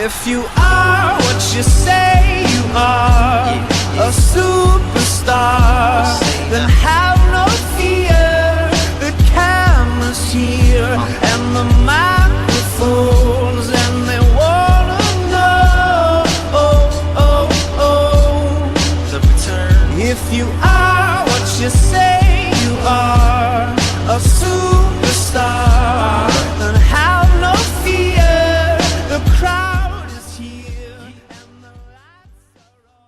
If you are what you say you are, a superstar, then have no fear. The camera's here and the microphones, and they wanna know, the return. If you are what you say you are, a superstar, then have no fear. The crowd is here and the lights are on.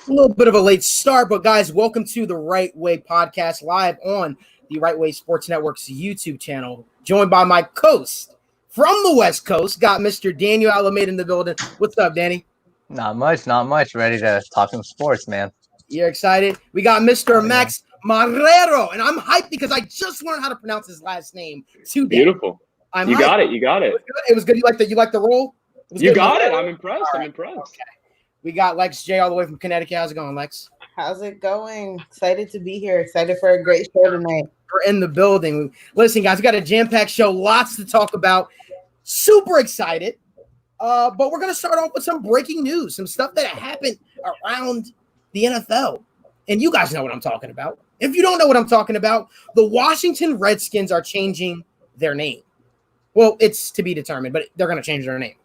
A little bit of a late start, but guys, welcome to the Right Way Podcast, live on the Right Way Sports Network's YouTube channel. Joined by my host from the West Coast, got Mr. Daniel Alameda in the building. What's up, Danny? Not much. Ready to talk some sports, man. You're excited? We got Mr. Max Marrero, and I'm hyped because I just learned how to pronounce his last name today. Beautiful. I'm you hyped. got it. You got it. It was good. You like the role? You got it. I'm impressed. Right. I'm impressed. Okay. We got Lex J all the way from Connecticut. How's it going, Lex? How's it going? Excited to be here. Excited for a great show tonight. We're in the building. Listen, guys, we got a jam-packed show. Lots to talk about. Super excited. But we're going to start off with some breaking news, some stuff that happened around the NFL. And you guys know what I'm talking about. If you don't know what I'm talking about, the Washington Redskins are changing their name. Well, it's to be determined, but they're going to change their name.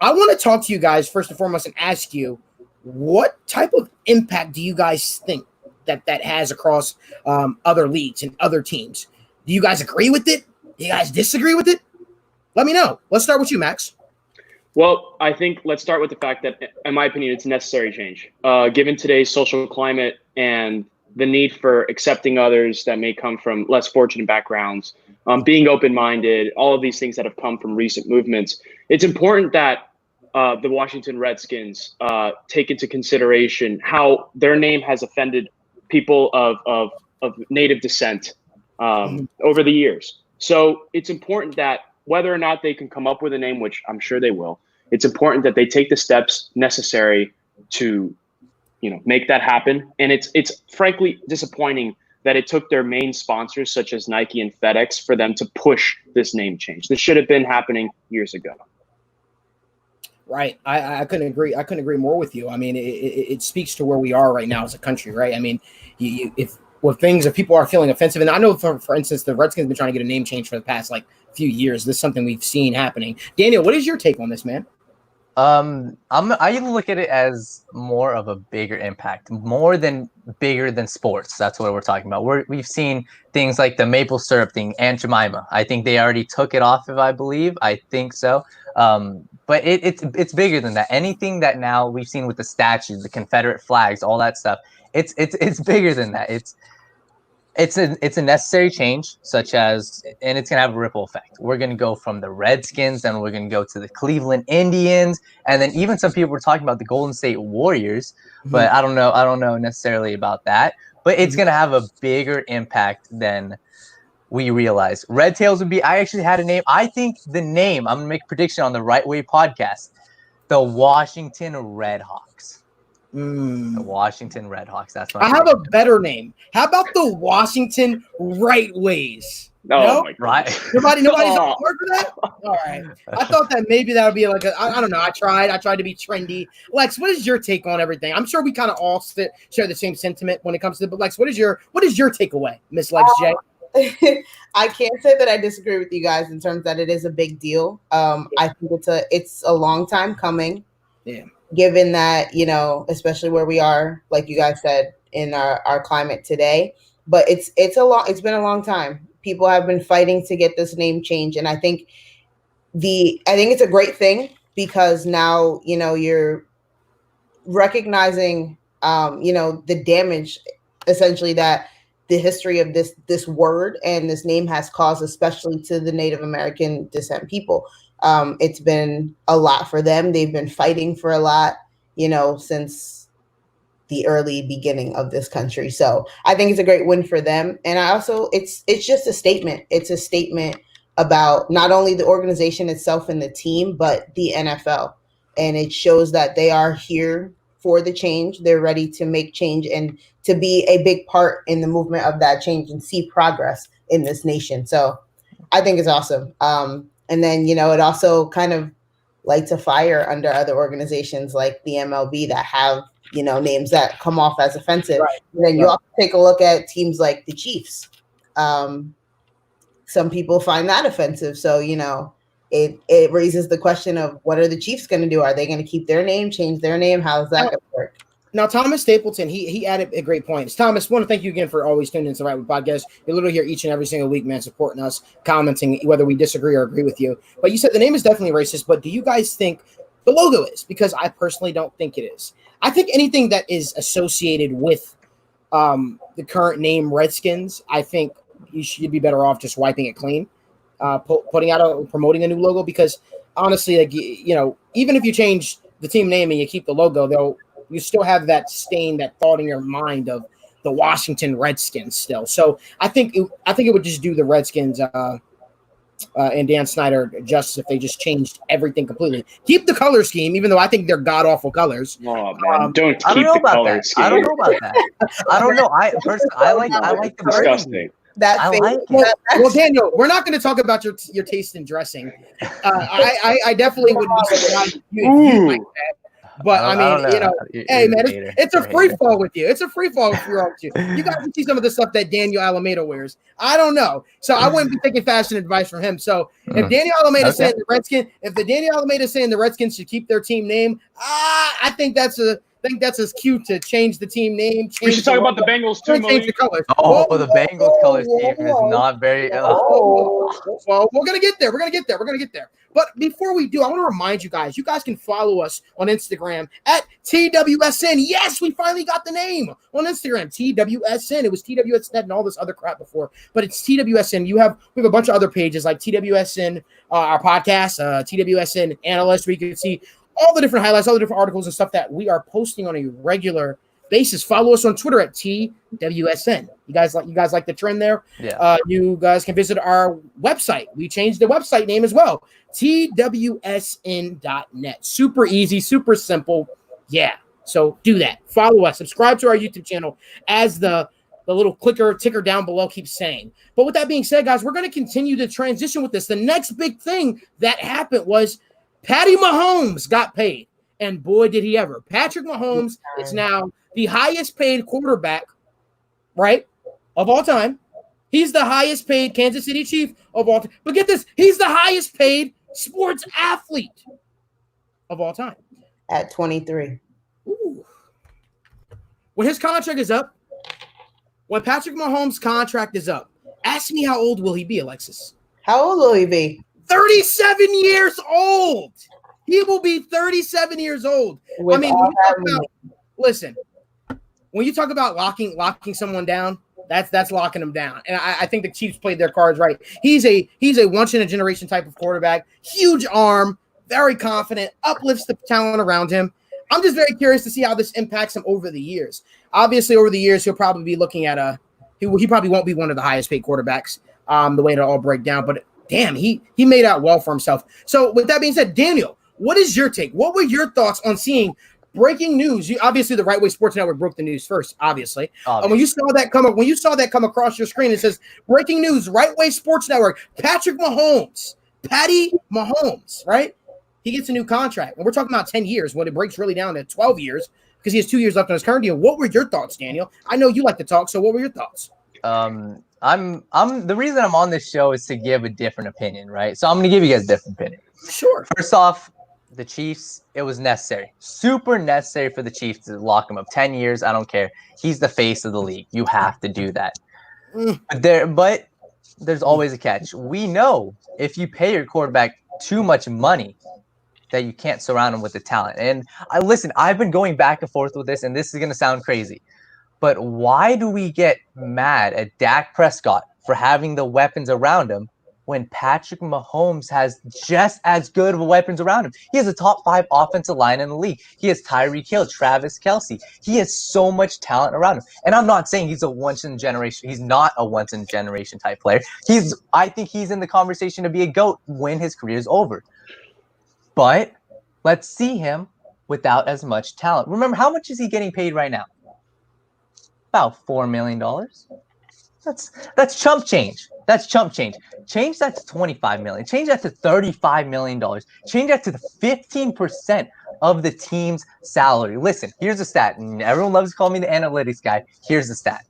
I want to talk to you guys first and foremost and ask you, what type of impact do you guys think that has across other leagues and other teams? Do you guys agree with it? Do you guys disagree with it? Let me know. Let's start with you, Max. Well, I think let's start with the fact that, in my opinion, it's a necessary change. Given today's social climate and the need for accepting others that may come from less fortunate backgrounds, being open-minded, all of these things that have come from recent movements, it's important that the Washington Redskins take into consideration how their name has offended people of native descent over the years. So it's important that whether or not they can come up with a name, which I'm sure they will, it's important that they take the steps necessary to, make that happen. And it's frankly disappointing that it took their main sponsors, such as Nike and FedEx, for them to push this name change. This should have been happening years ago. Right. I couldn't agree. I couldn't agree more with you. I mean, it speaks to where we are right now as a country, right? I mean, if people are feeling offensive, and I know for instance, the Redskins have been trying to get a name change for the past few years. This is something we've seen happening. Daniel, what is your take on this, man? I look at it as more of a bigger impact, bigger than sports. That's what we're talking about. We've seen things like the maple syrup thing, Aunt Jemima. I think they already took it off, I think so. But it's bigger than that. Anything that now we've seen with the statues, the Confederate flags, all that stuff, it's bigger than that. It's a necessary change, and it's gonna have a ripple effect. We're gonna go from the Redskins, and we're gonna go to the Cleveland Indians, and then even some people were talking about the Golden State Warriors, but I don't know necessarily about that. But it's gonna have a bigger impact than we realize. Red Tails would be. I actually had a name. I think the name. I'm gonna make a prediction on the Right Way Podcast. The Washington Redhawks. The Washington Redhawks. That's my I have a better name. How about the Washington Right Ways? Oh, my God. Right. Nobody's on board for that? All right. I thought that maybe that would be I don't know. I tried to be trendy. Lex, what is your take on everything? I'm sure we kind of all share the same sentiment when it comes to it, but Lex, what is your takeaway, Miss Lex J? I can't say that I disagree with you guys in terms that it is a big deal. I think it's a long time coming. Yeah. Given that, especially where we are, like you guys said, in our climate today, but it's been a long time. People have been fighting to get this name change. And I think it's a great thing because now, you're recognizing, the damage essentially that the history of this word and this name has caused, especially to the Native American descent people. It's been a lot for them. They've been fighting for a lot, since the early beginning of this country. So I think it's a great win for them. And I also, it's just a statement. It's a statement about not only the organization itself and the team, but the NFL. And it shows that they are here for the change. They're ready to make change and to be a big part in the movement of that change and see progress in this nation. So I think it's awesome. And then, it also kind of light to fire under other organizations like the MLB that have, names that come off as offensive. Right. And then you also take a look at teams like the Chiefs. Some people find that offensive. So, it raises the question of what are the Chiefs going to do? Are they going to keep their name, change their name? How's that going to work? Now, Thomas Stapleton, he added a great point. Thomas, I want to thank you again for always tuning into the Right With Podcast. You're literally here each and every single week, man, supporting us, commenting, whether we disagree or agree with you. But you said the name is definitely racist, but do you guys think the logo is? Because I personally don't think it is. I think anything that is associated with the current name Redskins, I think you should be better off just wiping it clean, promoting a new logo, because honestly, like, even if you change the team name and you keep the logo, you still have that stain, that thought in your mind of the Washington Redskins still. So I think it would just do the Redskins and Dan Snyder justice if they just changed everything completely. Keep the color scheme, even though I think they're god awful colors. Oh man, don't keep I don't know the about color that. scheme. I don't know about that. I don't know. I like the Disgusting. burgundy. That I like Well, Daniel, we're not going to talk about your taste in dressing. I definitely would be surprised if you like that. But I mean, hey man, it's a free fall with you. It's a free fall if you're with you. You guys can see some of the stuff that Daniel Alameda wears. I don't know, so I wouldn't be taking fashion advice from him. So if Daniel Alameda is saying the Daniel Alameda is saying the Redskins should keep their team name, I think that's as cute to change the team name. We should talk about the Bengals too, Change the colors. The Bengals color scheme is not very. Well, we're gonna get there. We're gonna get there. But before we do, I want to remind you guys can follow us on Instagram at TWSN. Yes, we finally got the name on Instagram, TWSN. It was TWSN and all this other crap before, but it's TWSN. We have a bunch of other pages like TWSN, our podcast, TWSN Analyst, where you can see all the different highlights, all the different articles and stuff that we are posting on a regular basis. Follow us on Twitter at TWSN. You guys like the trend there? Yeah. You guys can visit our website. We changed the website name as well. TWSN.net. Super easy, super simple. Yeah. So do that. Follow us. Subscribe to our YouTube channel, as the little ticker down below keeps saying. But with that being said, guys, we're going to continue to transition with this. The next big thing that happened was Patty Mahomes got paid. And boy, did he ever. Patrick Mahomes is now the highest paid quarterback, right, of all time. He's the highest paid Kansas City Chief of all time. But get this, he's the highest paid sports athlete of all time. At 23. Ooh. When his contract is up, when Patrick Mahomes' contract is up, ask me how old will he be, Alexis? How old will he be? 37 years old. He will be 37 years old. With when you talk about locking someone down, that's locking them down. And I think the Chiefs played their cards right. He's a once in a generation type of quarterback. Huge arm, very confident, uplifts the talent around him. I'm just very curious to see how this impacts him over the years. Obviously, over the years, he'll probably be looking at he probably won't be one of the highest paid quarterbacks, the way it'll all break down. But damn, he made out well for himself. So with that being said, Daniel, what is your take? What were your thoughts on seeing breaking news? Obviously, the Right Way Sports Network broke the news first, obviously. When you saw that come across your screen, it says breaking news, Right Way Sports Network, Patty Mahomes, right? He gets a new contract. And we're talking about 10 years when it breaks really down to 12 years because he has 2 years left on his current deal. What were your thoughts, Daniel? I know you like to talk, so what were your thoughts? I'm the reason I'm on this show is to give a different opinion, right? So I'm going to give you guys a different opinion. Sure. First off, the Chiefs, it was necessary. Super necessary for the Chiefs to lock him up. 10 years, I don't care. He's the face of the league. You have to do that. But there's always a catch. We know if you pay your quarterback too much money that you can't surround him with the talent. And I've been going back and forth with this, and this is going to sound crazy. But why do we get mad at Dak Prescott for having the weapons around him when Patrick Mahomes has just as good of weapons around him? He has a top 5 offensive line in the league. He has Tyreek Hill, Travis Kelce. He has so much talent around him. And I'm not saying he's a once-in-a-generation. He's not a once-in-a-generation type player. I think he's in the conversation to be a GOAT when his career is over. But let's see him without as much talent. Remember, how much is he getting paid right now? About $4 million. That's chump change. That's chump change. Change that to $25 million. Change that to $35 million. Change that to the 15% of the team's salary. Listen, here's a stat. And everyone loves to call me the analytics guy. Here's the stat.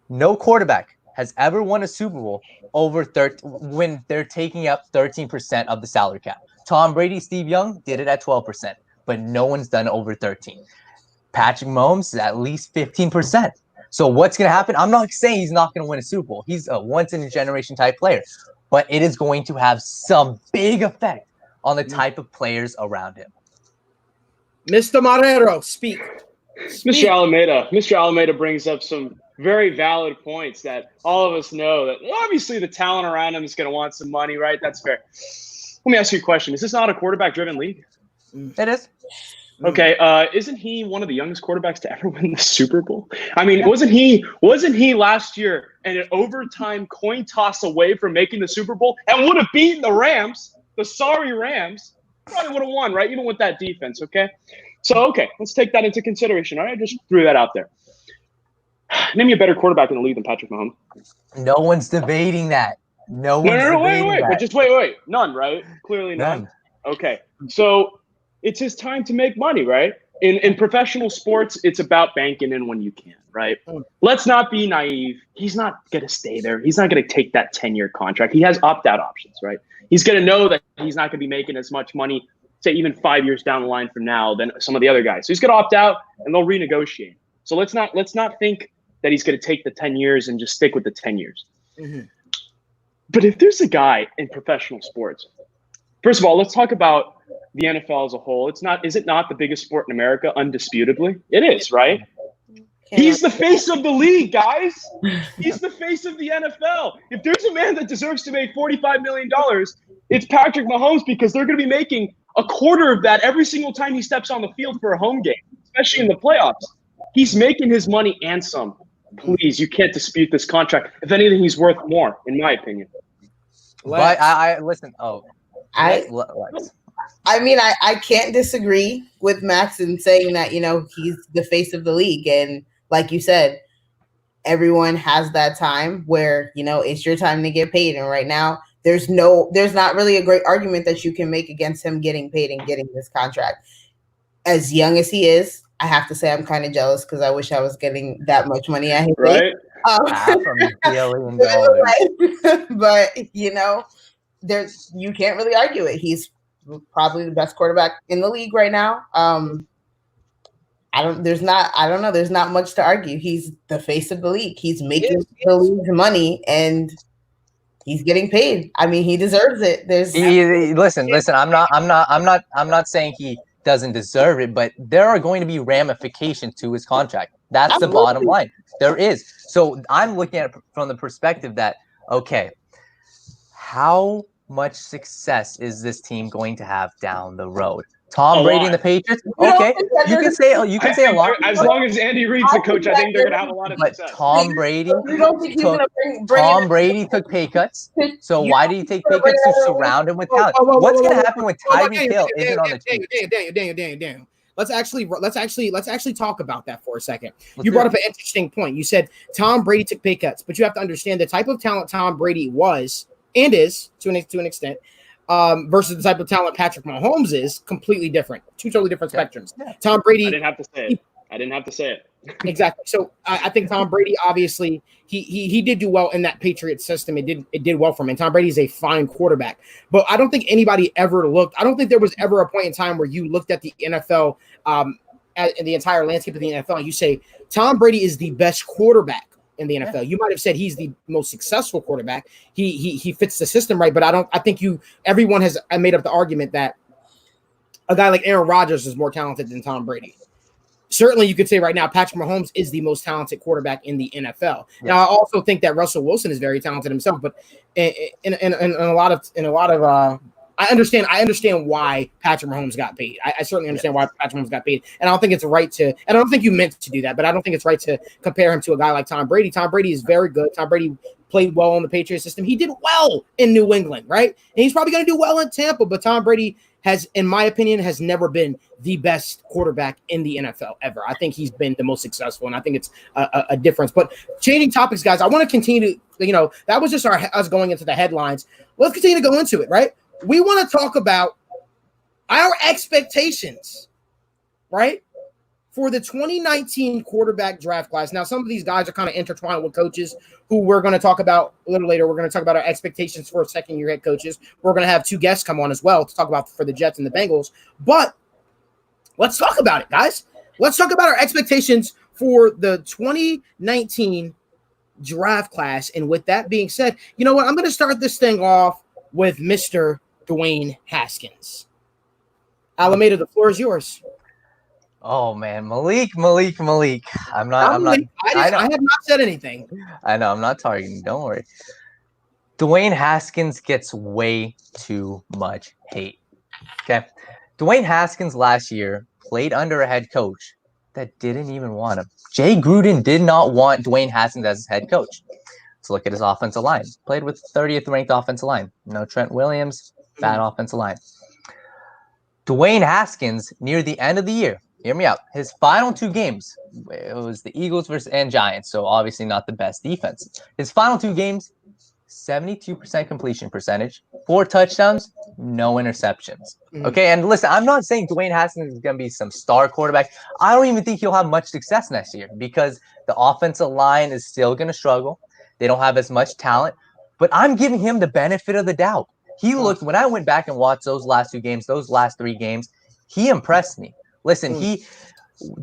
No quarterback has ever won a Super Bowl when they're taking up 13% of the salary cap. Tom Brady, Steve Young did it at 12%, but no one's done over 13. Patrick Mahomes is at least 15%. So what's going to happen? I'm not saying he's not going to win a Super Bowl. He's a once-in-a-generation type player. But it is going to have some big effect on the type of players around him. Mr. Marrero, speak. Mr. Alameda brings up some very valid points that all of us know that obviously the talent around him is going to want some money, right? That's fair. Let me ask you a question. Is this not a quarterback-driven league? It is. Okay, isn't he one of the youngest quarterbacks to ever win the Super Bowl? I mean, wasn't he last year an overtime coin toss away from making the Super Bowl and would have beaten the Rams, the sorry Rams? Probably would have won, right? Even with that defense, okay? So, okay, let's take that into consideration. All right, I just threw that out there. Name me a better quarterback in the league than Patrick Mahomes. No one's debating that. No, wait. But just wait. None, right? Clearly none. Okay, so it's his time to make money, right? In professional sports, it's about banking in when you can, right? Let's not be naive. He's not going to stay there. He's not going to take that 10-year contract. He has opt-out options, right? He's going to know that he's not going to be making as much money, say even 5 years down the line from now, than some of the other guys. So he's going to opt out, and they'll renegotiate. So let's not think that he's going to take the 10 years and just stick with the 10 years. Mm-hmm. But if there's a guy in professional sports, first of all, let's talk about the NFL as a whole. Is it not the biggest sport in America? Undisputably. It is, right? He's the face of the league, guys. He's the face of the NFL. If there's a man that deserves to make $45 million, it's Patrick Mahomes, because they're going to be making a quarter of that every single time he steps on the field for a home game, especially in the playoffs. He's making his money and some. Please, you can't dispute this contract. If anything, he's worth more, in my opinion. But I listen. I mean, I can't disagree with Max in saying that, he's the face of the league. And like you said, everyone has that time where, it's your time to get paid. And right now, there's not really a great argument that you can make against him getting paid and getting this contract. As young as he is, I have to say I'm kind of jealous because I wish I was getting that much money at his age. But, you can't really argue it. He's probably the best quarterback in the league right now. There's not much to argue. He's the face of the league. He's making the league's money and he's getting paid. I mean, he deserves it. Listen. I'm not saying he doesn't deserve it, but there are going to be ramifications to his contract. That's the bottom line. There is. So I'm looking at it from the perspective that, okay, how much success is this team going to have down the road? Tom Brady and the Patriots? Okay, you can say a lot. As long as Andy Reid's the coach, I think they're going to have a lot of success. But Tom Brady took pay cuts. So why did he take pay cuts? To surround him with talent. What's going to happen when Tyreek Hill isn't on the team? Daniel. Let's actually talk about that for a second. You brought up an interesting point. You said Tom Brady took pay cuts, but you have to understand the type of talent Tom Brady was and is to an extent. Versus the type of talent Patrick Mahomes is completely different. Two totally different spectrums. Yeah. Tom Brady. I didn't have to say it. Exactly. So I think Tom Brady, obviously, he did do well in that Patriot system. It did well for him. And Tom Brady is a fine quarterback. But I don't think anybody ever looked. I don't think there was ever a point in time where you looked at the NFL, in the entire landscape of the NFL, and you say Tom Brady is the best quarterback in the NFL. You might have said he's the most successful quarterback. He fits the system right, but I think everyone has made up the argument that a guy like Aaron Rodgers is more talented than Tom Brady. Certainly you could say right now Patrick Mahomes is the most talented quarterback in the NFL. Yes. Now I also think that Russell Wilson is very talented himself, but in a lot of I understand why Patrick Mahomes got paid. I certainly understand why Patrick Mahomes got paid. And I don't think it's right to, and I don't think you meant to do that, but I don't think it's right to compare him to a guy like Tom Brady. Tom Brady is very good. Tom Brady played well in the Patriot system. He did well in New England, right? And he's probably going to do well in Tampa, but Tom Brady has, in my opinion, has never been the best quarterback in the NFL ever. I think he's been the most successful, and I think it's a difference. But changing topics, guys, I want to continue to, that was just us going into the headlines. Let's continue to go into it, right? We want to talk about our expectations, right, for the 2019 quarterback draft class. Now, some of these guys are kind of intertwined with coaches who we're going to talk about a little later. We're going to talk about our expectations for second-year head coaches. We're going to have two guests come on as well to talk about for the Jets and the Bengals. But let's talk about it, guys. Let's talk about our expectations for the 2019 draft class. And with that being said, you know what? I'm going to start this thing off with Mr. Dwayne Haskins. Alameda, the floor is yours. Oh man, Malik. I have not said anything. I know, I'm not targeting. Don't worry. Dwayne Haskins gets way too much hate. Okay. Dwayne Haskins last year played under a head coach that didn't even want him. Jay Gruden did not want Dwayne Haskins as his head coach. Let's look at his offensive line. Played with 30th ranked offensive line. No Trent Williams, bad offensive line. Dwayne Haskins, near the end of the year, hear me out, his final two games, it was the Eagles and Giants, so obviously not the best defense. His final two games, 72% completion percentage, 4 touchdowns, no interceptions. Okay, and listen, I'm not saying Dwayne Haskins is going to be some star quarterback. I don't even think he'll have much success next year because the offensive line is still going to struggle. They don't have as much talent, but I'm giving him the benefit of the doubt. He looked, when I went back and watched those last 2 games, those last 3 games, he impressed me. Listen,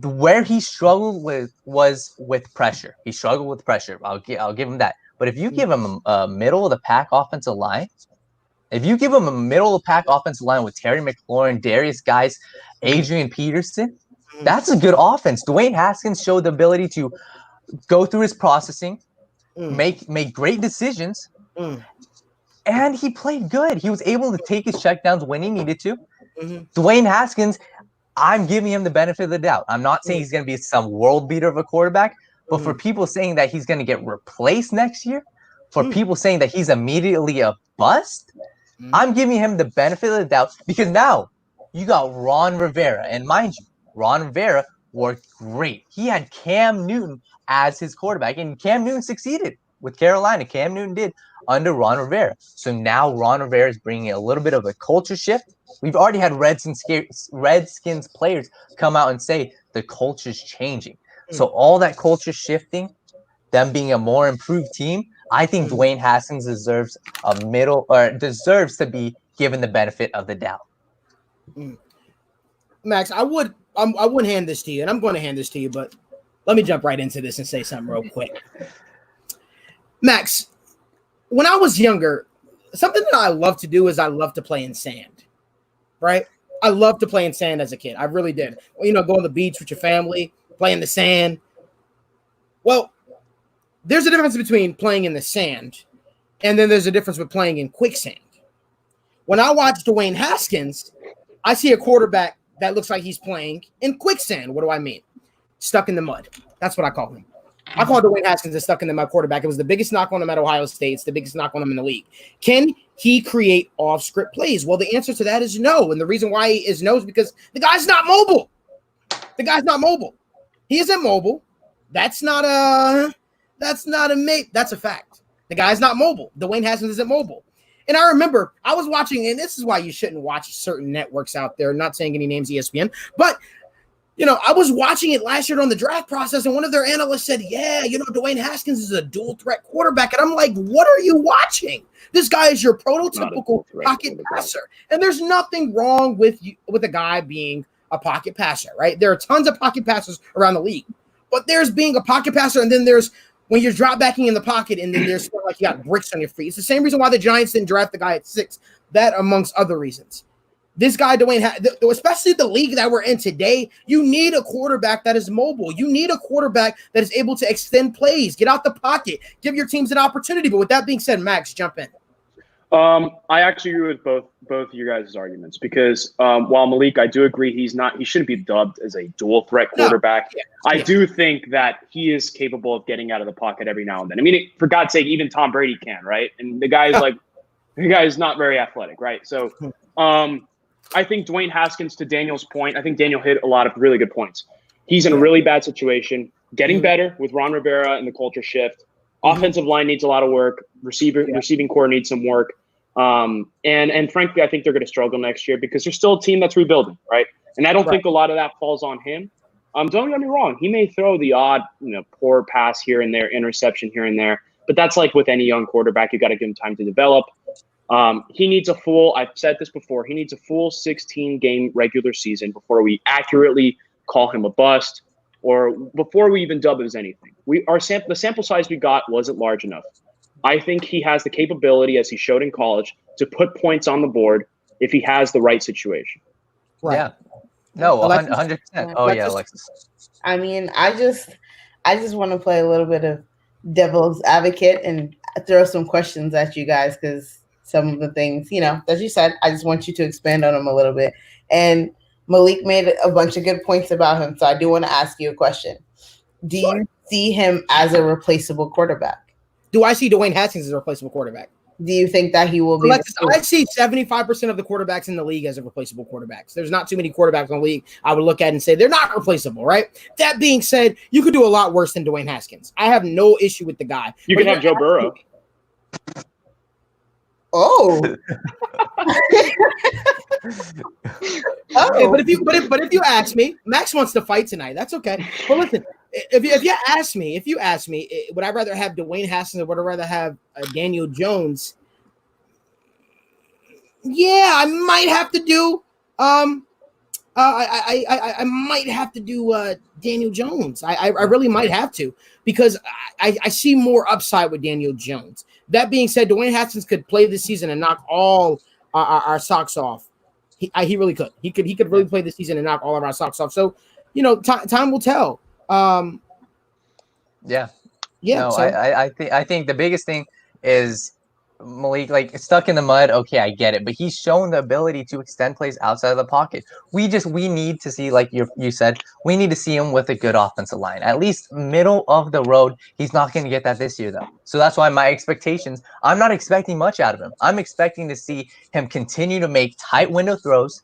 where he struggled was with pressure. He struggled with pressure. I'll give him that. But if you give him a middle of the pack offensive line, with Terry McLaurin, Darius Geis, Adrian Peterson, that's a good offense. Dwayne Haskins showed the ability to go through his processing, make great decisions, and he played good. He was able to take his checkdowns when he needed to. Dwayne Haskins, I'm giving him the benefit of the doubt. I'm not saying he's going to be some world beater of a quarterback, but for people saying that he's going to get replaced next year, for people saying that he's immediately a bust, I'm giving him the benefit of the doubt because now you got Ron Rivera. And mind you, Ron Rivera worked great. He had Cam Newton as his quarterback, and Cam Newton succeeded with Carolina. Cam Newton did under Ron Rivera. So now Ron Rivera is bringing a little bit of a culture shift. We've already had Redskins players come out and say the culture's changing. So all that culture shifting, them being a more improved team, I think Dwayne Haskins deserves to be given the benefit of the doubt. Max, I wouldn't hand this to you, and I'm going to hand this to you, but let me jump right into this and say something real quick. Max, when I was younger, something that I love to do is I love to play in sand, right? I loved to play in sand as a kid. I really did. Go on the beach with your family, play in the sand. Well, there's a difference between playing in the sand and then there's a difference with playing in quicksand. When I watch Dwayne Haskins, I see a quarterback that looks like he's playing in quicksand. What do I mean? Stuck in the mud. That's what I call him. I call Dwayne Haskins a stuck in the mud quarterback. It was the biggest knock on him at Ohio State. It's the biggest knock on him in the league. Can he create off-script plays? Well, the answer to that is no. And the reason why he is no is because the guy's not mobile. He isn't mobile. That's a fact. The guy's not mobile. Dwayne Haskins isn't mobile. And I remember I was watching, and this is why you shouldn't watch certain networks out there, not saying any names, ESPN, but I was watching it last year on the draft process, and one of their analysts said, Dwayne Haskins is a dual threat quarterback. And I'm like, what are you watching? This guy is your prototypical pocket passer. And there's nothing wrong with a guy being a pocket passer, right? There are tons of pocket passers around the league, but there's being a pocket passer, and then there's when you're drop backing in the pocket, and then there's like you got bricks on your feet. It's the same reason why the Giants didn't draft the guy at 6. That amongst other reasons. This guy, Dwayne, especially the league that we're in today, you need a quarterback that is mobile. You need a quarterback that is able to extend plays, get out the pocket, give your teams an opportunity. But with that being said, Max, jump in. I actually agree with both of your guys' arguments because while Malik, I do agree he shouldn't be dubbed as a dual threat quarterback. No. I do think that he is capable of getting out of the pocket every now and then. I mean, for God's sake, even Tom Brady can, right? And the guy is the guy is not very athletic, right? So, I think Dwayne Haskins, to Daniel's point, I think Daniel hit a lot of really good points. He's in a really bad situation, getting better with Ron Rivera and the culture shift. Offensive line needs a lot of work. Receiving core needs some work. And frankly, I think they're going to struggle next year because they're still a team that's rebuilding, right? And I don't think a lot of that falls on him. Don't get me wrong. He may throw the odd, poor pass here and there, interception here and there. But that's like with any young quarterback. You got to give him time to develop. He needs I've said this before, he needs a full 16-game regular season before we accurately call him a bust or before we even dub him as anything. The sample size we got wasn't large enough. I think he has the capability, as he showed in college, to put points on the board if he has the right situation. Right. Yeah. No, Alexis? 100%. Oh, yeah, Alexis. I mean, I just want to play a little bit of devil's advocate and throw some questions at you guys because some of the things, as you said, I just want you to expand on them a little bit. And Malik made a bunch of good points about him, so I do want to ask you a question. Do you see him as a replaceable quarterback? Do I see Dwayne Haskins as a replaceable quarterback? Do you think that he will be? I see 75% of the quarterbacks in the league as a replaceable quarterbacks. There's not too many quarterbacks in the league I would look at and say they're not replaceable, right? That being said, you could do a lot worse than Dwayne Haskins. I have no issue with the guy. You can have Joe Burrow. Oh. Okay, but if you ask me, Max wants to fight tonight. That's okay. But listen, if you ask me, would I rather have Dwayne Haskins or would I rather have Daniel Jones? Yeah, I might have to do. I might have to do Daniel Jones. I really might have to because I see more upside with Daniel Jones. That being said, Dwayne Haskins could play this season and knock all our socks off. He really could. He could really play this season and knock all of our socks off. So, time will tell. Yeah. No, so I think the biggest thing is Malik, like, stuck in the mud. Okay, I get it, but he's shown the ability to extend plays outside of the pocket. We need to see, like you said, we need to see him with a good offensive line, at least middle of the road. He's not going to get that this year, though. So that's why my expectations, I'm not expecting much out of him. I'm expecting to see him continue to make tight window throws,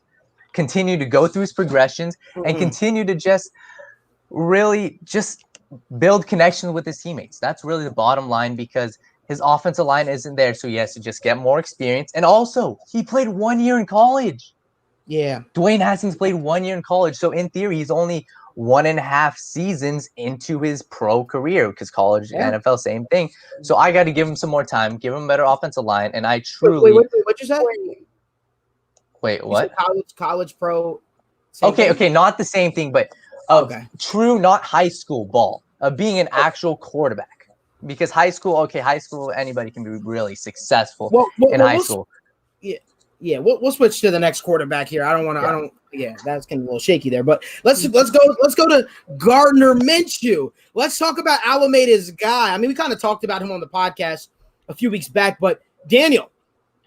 continue to go through his progressions, and continue to just build connections with his teammates. That's really the bottom line because his offensive line isn't there, so he has to just get more experience. And also, he played 1 year in college. Yeah. Dwayne Haskins played 1 year in college, so in theory, he's only 1.5 seasons into his pro career because college, NFL, same thing. So I got to give him some more time, give him a better offensive line, and I truly. Wait, what you said? Wait, what? College pro. Okay, not the same thing, but true, not high school ball, being an actual quarterback. Because high school, anybody can be really successful in high school. Yeah. We'll switch to the next quarterback here. I don't want to. That's getting a little shaky there. But let's go to Gardner Minshew. Let's talk about Alameda's guy. I mean, we kind of talked about him on the podcast a few weeks back. But Daniel,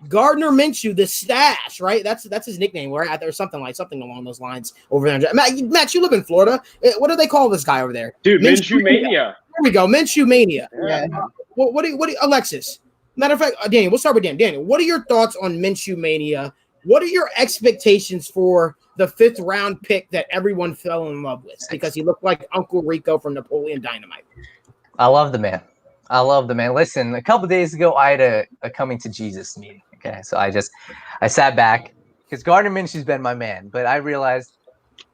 Gardner Minshew, the stash, right? That's his nickname, right? Or something along those lines over there. Matt, you live in Florida. What do they call this guy over there? Dude, Minshew Mania. There we go, Minshew Mania. Yeah. What do you, Alexis? Matter of fact, Daniel, we'll start with Dan. Daniel, what are your thoughts on Minshew Mania? What are your expectations for the 5th round pick that everyone fell in love with because he looked like Uncle Rico from Napoleon Dynamite? I love the man. Listen, a couple days ago, I had a coming to Jesus meeting. Okay, so I sat back because Gardner Minshew's been my man, but I realized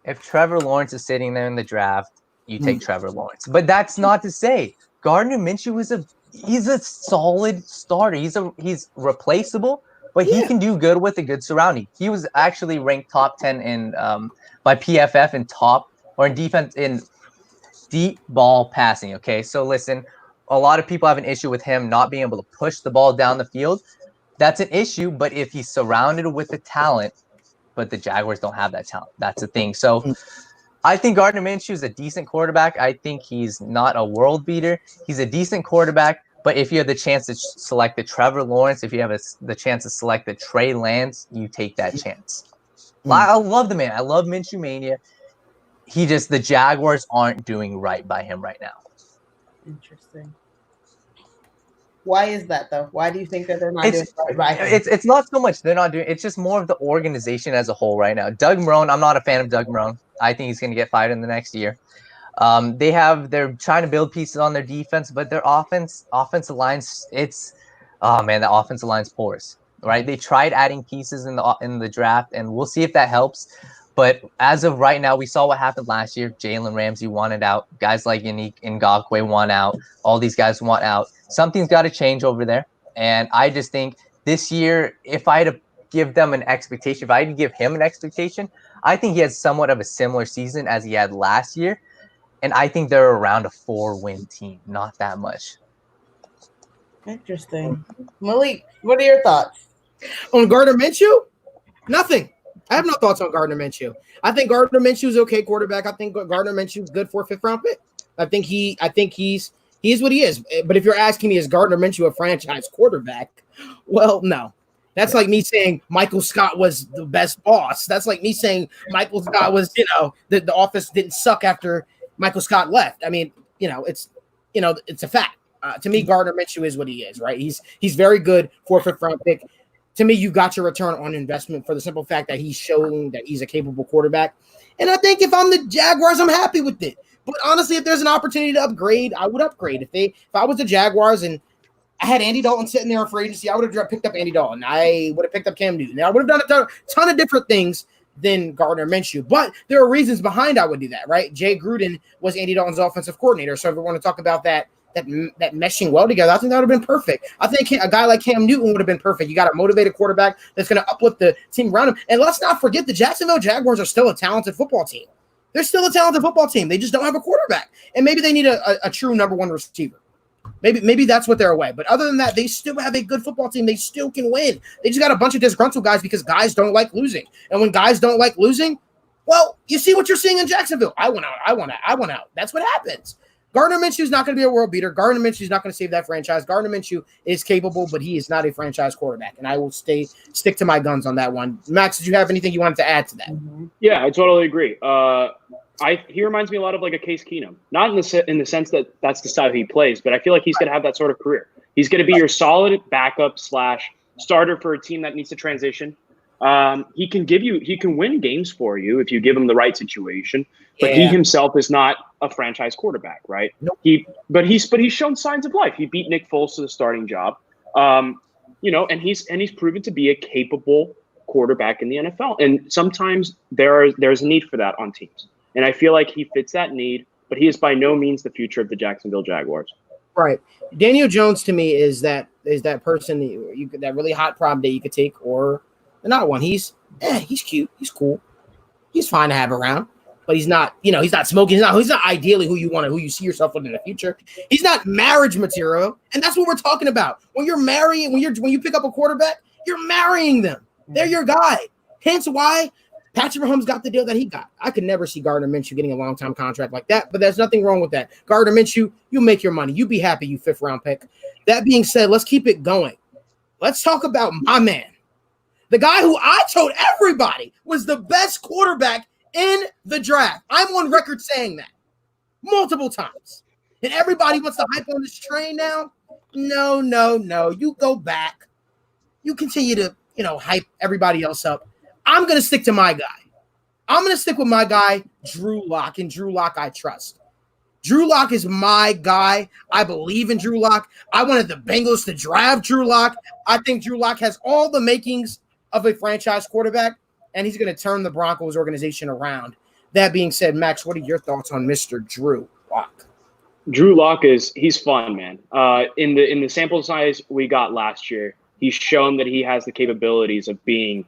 if Trevor Lawrence is sitting there in the draft, you take Trevor Lawrence. But that's not to say Gardner Minshew he's a solid starter. He's replaceable, but he can do good with a good surrounding. He was actually ranked top 10 in by PFF in defense in deep ball passing. Okay, so listen, a lot of people have an issue with him not being able to push the ball down the field. That's an issue, but if he's surrounded with the talent, but the Jaguars don't have that talent, that's the thing. So I think Gardner Minshew is a decent quarterback. I think he's not a world beater. He's a decent quarterback, but if you have the chance to select the Trevor Lawrence, if you have the chance to select the Trey Lance, you take that chance. I love the man. I love Minshew Mania. The Jaguars aren't doing right by him right now. Interesting. Why is that though? Why do you think that they're not doing It's it right? it's not so much they're not doing. It's just more of the organization as a whole right now. Doug Marrone, I'm not a fan of Doug Marrone. I think he's going to get fired in the next year. They're trying to build pieces on their defense, but their offensive lines, oh man, the offensive line's porous, right? They tried adding pieces in the draft, and we'll see if that helps. But as of right now, we saw what happened last year. Jalen Ramsey wanted out. Guys like Yannick Ngakoue want out. All these guys want out. Something's got to change over there. And I just think this year, if I had to give them an expectation, if I had to give him an expectation, I think he has somewhat of a similar season as he had last year. And I think they're around a 4-win team, not that much. Interesting. Malik, what are your thoughts? On Gardner Minshew? Nothing. I have no thoughts on Gardner Minshew. I think Gardner Minshew is okay quarterback. I think Gardner Minshew is good for a 5th round pick. I think he's what he is. But if you're asking me, is Gardner Minshew a franchise quarterback? Well, no. That's like me saying Michael Scott was the best boss. That's like me saying Michael Scott was, the office didn't suck after Michael Scott left. I mean, it's a fact. To me, Gardner Minshew is what he is, right? He's very good for a 5th round pick. To me, you got your return on investment for the simple fact that he's showing that he's a capable quarterback. And I think if I'm the Jaguars, I'm happy with it. But honestly, if there's an opportunity to upgrade, I would upgrade. If I was the Jaguars and I had Andy Dalton sitting there for agency, I would have picked up Andy Dalton. I would have picked up Cam Newton. I would have done a ton of different things than Gardner Minshew. But there are reasons behind I would do that, right? Jay Gruden was Andy Dalton's offensive coordinator. So if we want to talk about that meshing well together, I think that would have been perfect. I think a guy like Cam Newton would have been perfect. You got a motivated quarterback that's going to uplift the team around him. And let's not forget the Jacksonville Jaguars are still a talented football team. They're still a talented football team. They just don't have a quarterback. And maybe they need a true number 1 receiver. Maybe that's what they're away. But other than that, they still have a good football team. They still can win. They just got a bunch of disgruntled guys because guys don't like losing. And when guys don't like losing, well, you see what you're seeing in Jacksonville. I want out. That's what happens. Gardner Minshew is not going to be a world beater. Gardner Minshew is not going to save that franchise. Gardner Minshew is capable, but he is not a franchise quarterback. And I will stick to my guns on that one. Max, did you have anything you wanted to add to that? Yeah, I totally agree. He reminds me a lot of like a Case Keenum, not in the sense that that's the style he plays, but I feel like he's going to have that sort of career. He's going to be your solid backup / starter for a team that needs to transition. He can win games for you if you give him the right situation, but he himself is not a franchise quarterback, right? Nope. But he's shown signs of life. He beat Nick Foles to the starting job, and he's proven to be a capable quarterback in the NFL. And sometimes there's a need for that on teams. And I feel like he fits that need, but he is by no means the future of the Jacksonville Jaguars. Right. Daniel Jones to me is that person that really hot prob that you could take, or not one. He's cute. He's cool. He's fine to have around, but he's not, he's not smoking. He's not ideally who you see yourself with in the future. He's not marriage material. And that's what we're talking about. When you're marrying, when you pick up a quarterback, you're marrying them. They're your guy. Hence why Patrick Mahomes got the deal that he got. I could never see Gardner Minshew getting a long-time contract like that, but there's nothing wrong with that. Gardner Minshew, you make your money. You be happy, you 5th round pick. That being said, let's keep it going. Let's talk about my man. The guy who I told everybody was the best quarterback in the draft. I'm on record saying that multiple times. And everybody wants to hype on this train now. No. You go back. You continue to, hype everybody else up. I'm going to stick to my guy. I'm going to stick with my guy, Drew Lock, and Drew Lock I trust. Drew Lock is my guy. I believe in Drew Lock. I wanted the Bengals to draft Drew Lock. I think Drew Lock has all the makings of a franchise quarterback, and he's going to turn the Broncos organization around. That being said, Max, what are your thoughts on Mr. Drew Lock? Drew Lock he's fun, man. In the sample size we got last year, he's shown that he has the capabilities of being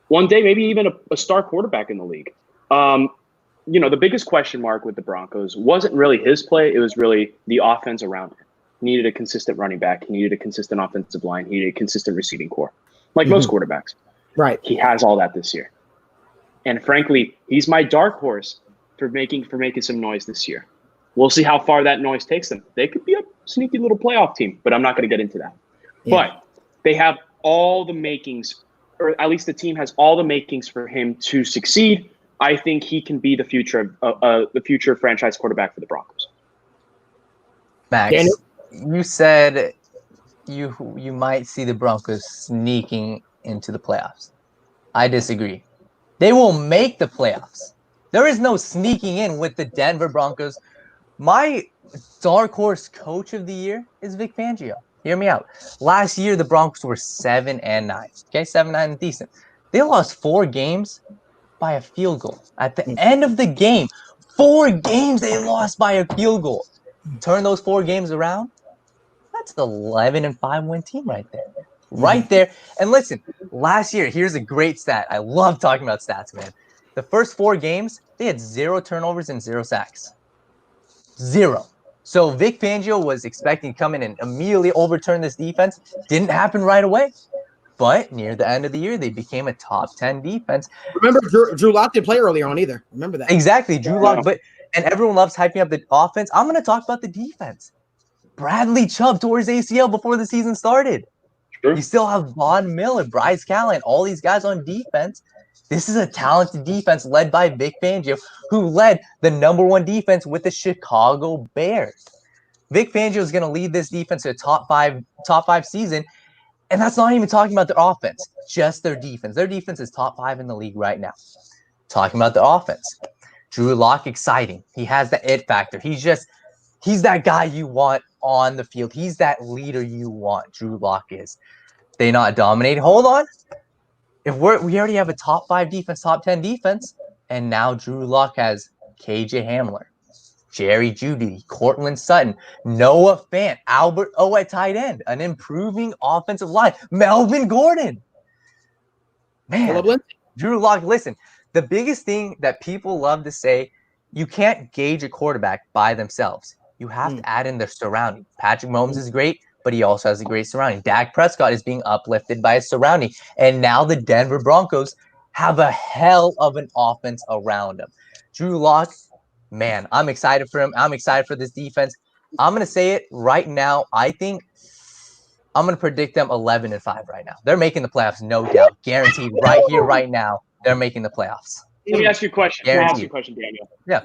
one day maybe even a star quarterback in the league. The biggest question mark with the Broncos wasn't really his play. It was really the offense around him. He needed a consistent running back. He needed a consistent offensive line. He needed a consistent receiving core, like most quarterbacks. Right. He has all that this year. And frankly, he's my dark horse for making some noise this year. We'll see how far that noise takes them. They could be a sneaky little playoff team, but I'm not going to get into that. Yeah. But they have all the makings, or at least the team has all the makings for him to succeed. I think he can be the future franchise quarterback for the Broncos. Max, you said you might see the Broncos sneaking into the playoffs. I disagree. They will make the playoffs. There is no sneaking in with the Denver Broncos. My dark horse coach of the year is Vic Fangio. Hear me out. Last year, the Broncos were 7-9. Okay, 7-9 decent. They lost 4 games by a field goal. At the end of the game, 4 games they lost by a field goal. Turn those 4 games around. That's an 11-5 win team right there. Right there. And listen, last year, here's a great stat. I love talking about stats, man. The first 4 games, they had 0 turnovers and 0 sacks. 0. So Vic Fangio was expecting to come in and immediately overturn this defense. Didn't happen right away. But near the end of the year, they became a top 10 defense. Remember, Drew Lock didn't play earlier on either. Remember that. Exactly, Drew Lock. And everyone loves hyping up the offense. I'm going to talk about the defense. Bradley Chubb tore his ACL before the season started. Sure. You still have Von Miller, Bryce Callahan, all these guys on defense. This is a talented defense led by Vic Fangio, who led the #1 defense with the Chicago Bears. Vic Fangio is going to lead this defense to a top five season, and that's not even talking about their offense, just their defense. Their defense is top 5 in the league right now. Talking about the offense, Drew Lock, exciting. He has the it factor. He's that guy you want on the field. He's that leader you want. Drew Lock is. They not dominating. Hold on. If we already have a top 5 defense, top 10 defense, and now Drew Lock has KJ Hamler, Jerry Jeudy, Cortland Sutton, Noah Fant, Albert O at tight end, an improving offensive line, Melvin Gordon. Man, Drew Lock, listen, the biggest thing that people love to say, you can't gauge a quarterback by themselves. You have to add in their surrounding. Patrick Mahomes is great, but he also has a great surrounding. Dak Prescott is being uplifted by his surrounding. And now the Denver Broncos have a hell of an offense around him. Drew Lock, man, I'm excited for him. I'm excited for this defense. I'm going to say it right now. I think I'm going to predict them 11-5 right now. They're making the playoffs, no doubt. Guaranteed right here, right now. They're making the playoffs. Let me ask you a question. Daniel. Yeah.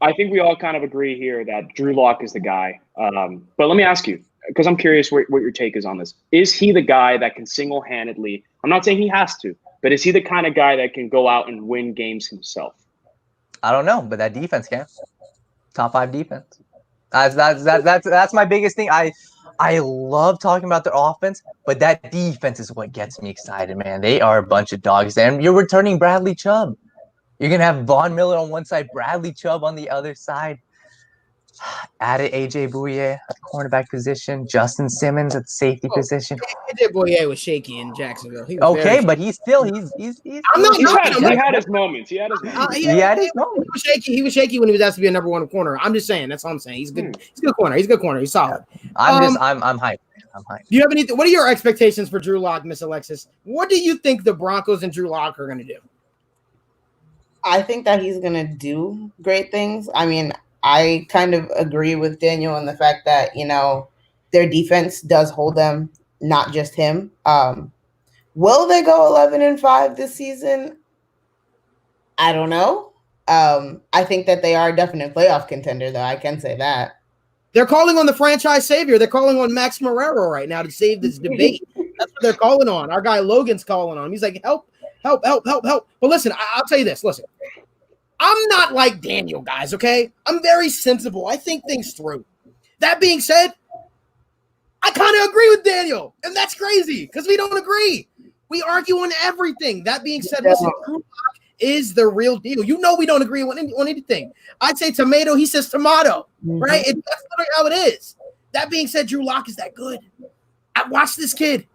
I think we all kind of agree here that Drew Lock is the guy. But let me ask you, because I'm curious what your take is on this. Is he the guy that can single-handedly – I'm not saying he has to, but is he the kind of guy that can go out and win games himself? I don't know, but that defense can. Top 5 defense. That's my biggest thing. I love talking about their offense, but that defense is what gets me excited, man. They are a bunch of dogs. And you're returning Bradley Chubb. You're going to have Von Miller on one side, Bradley Chubb on the other side. Added A.J. Bouye at the cornerback position, Justin Simmons at the safety position. A.J. Bouye was shaky in Jacksonville. But he's still he's he had his moments. He had his moments. He was shaky when he was asked to be a #1 corner. I'm just saying. That's all I'm saying. He's good. He's a good corner. He's a good corner. He's solid. I'm hyped. Do you have any? What are your expectations for Drew Lock, Miss Alexis? What do you think the Broncos and Drew Lock are going to do? I think that he's going to do great things. I mean, I kind of agree with Daniel in the fact that, their defense does hold them, not just him. Will they go 11-5 this season? I don't know. I think that they are a definite playoff contender, though. I can say that. They're calling on the franchise savior. They're calling on Max Marrero right now to save this debate. That's what they're calling on. Our guy Logan's calling on him. He's like, help. But listen, I'll tell you this. Listen, I'm not like Daniel, guys, okay? I'm very sensible. I think things through. That being said, I kind of agree with Daniel, and that's crazy because we don't agree. We argue on everything. That being said, listen, Drew Lock is the real deal. We don't agree on anything. I'd say tomato, he says tomato, right? That's literally how it is. That being said, Drew Lock is that good. I watched this kid.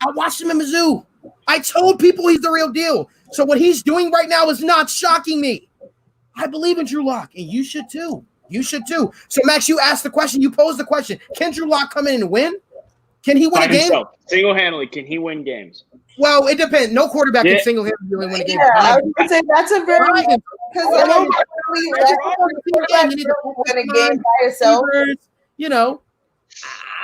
I watched him in Mizzou. I told people he's the real deal. So what he's doing right now is not shocking me. I believe in Drew Lock, and you should too. So, Max, you asked the question. You posed the question. Can Drew Lock come in and win? Can he win a game? Single-handedly, can he win games? Well, it depends. No quarterback can single-handedly win a game. I was going to say that's a very – because I don't win a game by yourself.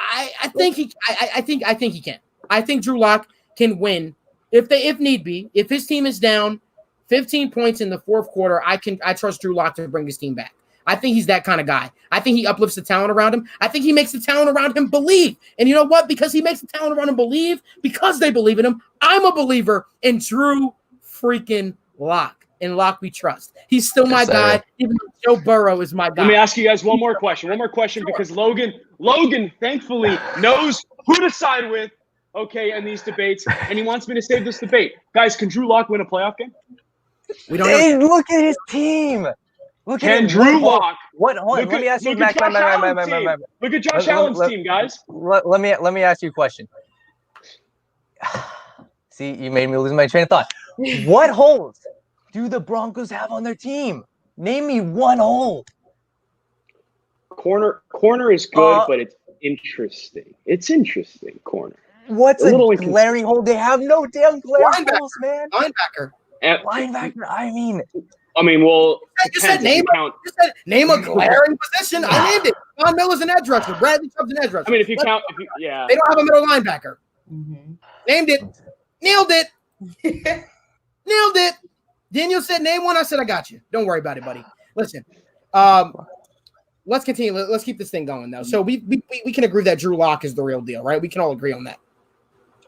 I think he can. I think Drew Lock can win if need be. If his team is down 15 points in the fourth quarter, I trust Drew Lock to bring his team back. I think he's that kind of guy. I think he uplifts the talent around him. I think he makes the talent around him believe. And you know what? Because he makes the talent around him believe, because they believe in him, I'm a believer in Drew freaking Lock. In Lock we trust. He's still my guy, even though Joe Burrow is my guy. Let me ask you guys one more question. Because Logan thankfully knows who to side with, okay, in these debates, and he wants me to save this debate. Guys, can Drew Lock win a playoff game? We don't know. Look at his team. Look Can at Drew Lock? Let me ask you, Max. Look at Josh Allen's team, guys. Let me ask you a question. See, you made me lose my train of thought. What holes do the Broncos have on their team? Name me one hole. Corner is good, but it's interesting. It's interesting, corner. What's a glaring hole? They have no damn glaring holes, man. Linebacker. I mean, well, You said name a glaring position. I named it. Von Miller's an edge rusher. Bradley Chubb's an edge rusher. I mean, if you count, they don't have a middle linebacker. Named it. Nailed it. Nailed it. Daniel said name one. I said I got you. Don't worry about it, buddy. Listen, let's continue. Let's keep this thing going though. So we can agree that Drew Lock is the real deal, right? We can all agree on that.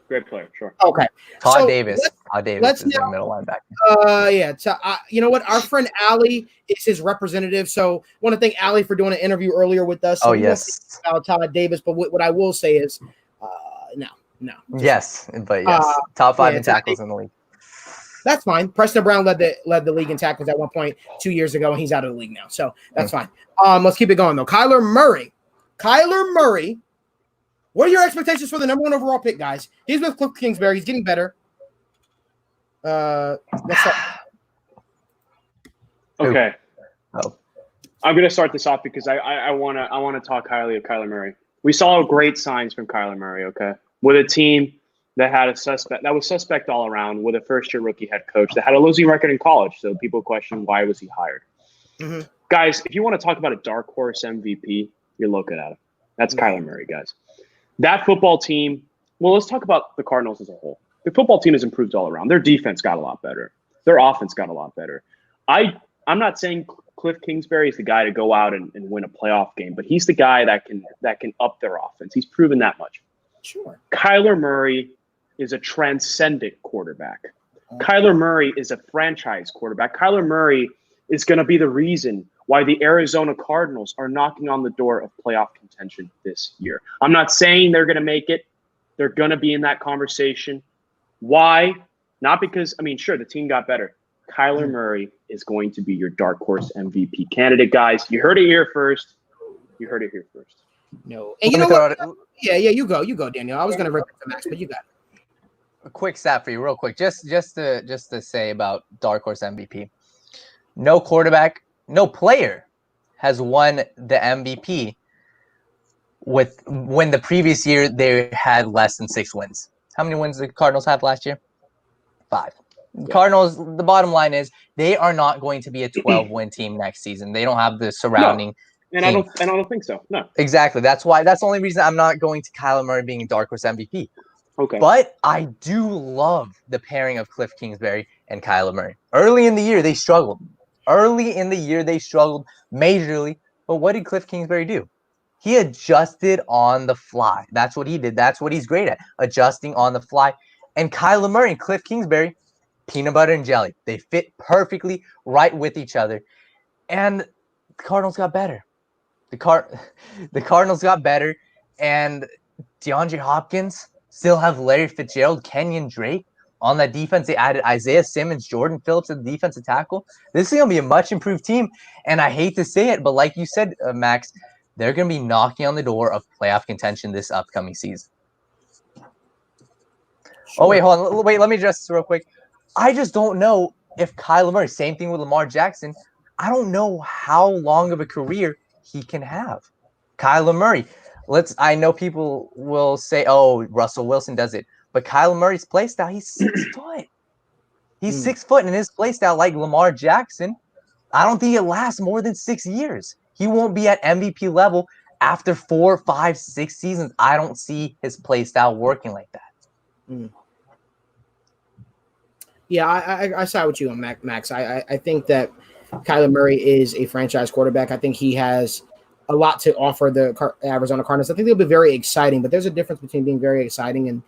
Great player, sure. Okay. Todd Davis is the middle linebacker. You know what? Our friend Allie is his representative. So I want to thank Allie for doing an interview earlier with us. So yes. About Todd Davis, but what I will say is, no. Yes, but yes, top 5 in tackles in the league. That's fine. Preston Brown led the league in tackles at one point 2 years ago, and he's out of the league now. So that's fine. Let's keep it going though. Kyler Murray. What are your expectations for the number 1 overall pick, guys? He's with Kliff Kingsbury. He's getting better. Let's start. Okay. I'm gonna start this off because I wanna talk highly of Kyler Murray. We saw great signs from Kyler Murray, okay? With a team that had that was suspect all around, with a first-year rookie head coach that had a losing record in college. So people question, why was he hired? Mm-hmm. Guys, if you want to talk about a dark horse MVP, you're looking at him. That's Kyler Murray, guys. That football team, well, let's talk about the Cardinals as a whole. The football team has improved all around. Their defense got a lot better. Their offense got a lot better. I'm not saying Kliff Kingsbury is the guy to go out and win a playoff game, but he's the guy that can up their offense. He's proven that much. Sure. Kyler Murray is a transcendent quarterback. Kyler Murray is a franchise quarterback. Kyler Murray is going to be the reason why the Arizona Cardinals are knocking on the door of playoff contention this year. I'm not saying they're going to make it. They're going to be in that conversation. Why? Not because, sure, the team got better. Kyler Murray is going to be your dark horse MVP candidate, guys. You heard it here first. No. And you know what? Yeah, you go, Daniel. I was going to rip it to Max, but you got it. A quick stat for you, real quick. Just to say about dark horse MVP. No quarterback, no player has won the MVP when the previous year they had less than 6 wins. How many wins did the Cardinals have last year? 5. The Cardinals, the bottom line is they are not going to be a 12-win team next season. They don't have the surrounding And I don't think so. No. Exactly. That's the only reason I'm not going to Kyler Murray being dark horse MVP. Okay. But I do love the pairing of Kliff Kingsbury and Kyler Murray. Early in the year, they struggled. Majorly. But what did Kliff Kingsbury do? He adjusted on the fly. That's what he did. That's what he's great at, adjusting on the fly. And Kyler Murray and Kliff Kingsbury, peanut butter and jelly. They fit perfectly right with each other. And the Cardinals got better. The Cardinals got better. And DeAndre Hopkins, still have Larry Fitzgerald, Kenyon Drake on that defense. They added Isaiah Simmons, Jordan Phillips at the defensive tackle. This is going to be a much improved team. And I hate to say it, but like you said, Max, they're going to be knocking on the door of playoff contention this upcoming season. Sure. Oh, wait, hold on. Wait, let me address this real quick. I just don't know if Kyler Murray, same thing with Lamar Jackson, I don't know how long of a career he can have. Kyler Murray. I know people will say, oh, Russell Wilson does it. But Kyler Murray's play style, he's 6 foot. He's 6 foot, and his play style, like Lamar Jackson, I don't think it lasts more than 6 years. He won't be at MVP level after 4, 5, 6 seasons. I don't see his play style working like that. Yeah, I side with you on Max. I think that Kyler Murray is a franchise quarterback. I think he has a lot to offer the Arizona Cardinals. I think they'll be very exciting, but there's a difference between being very exciting and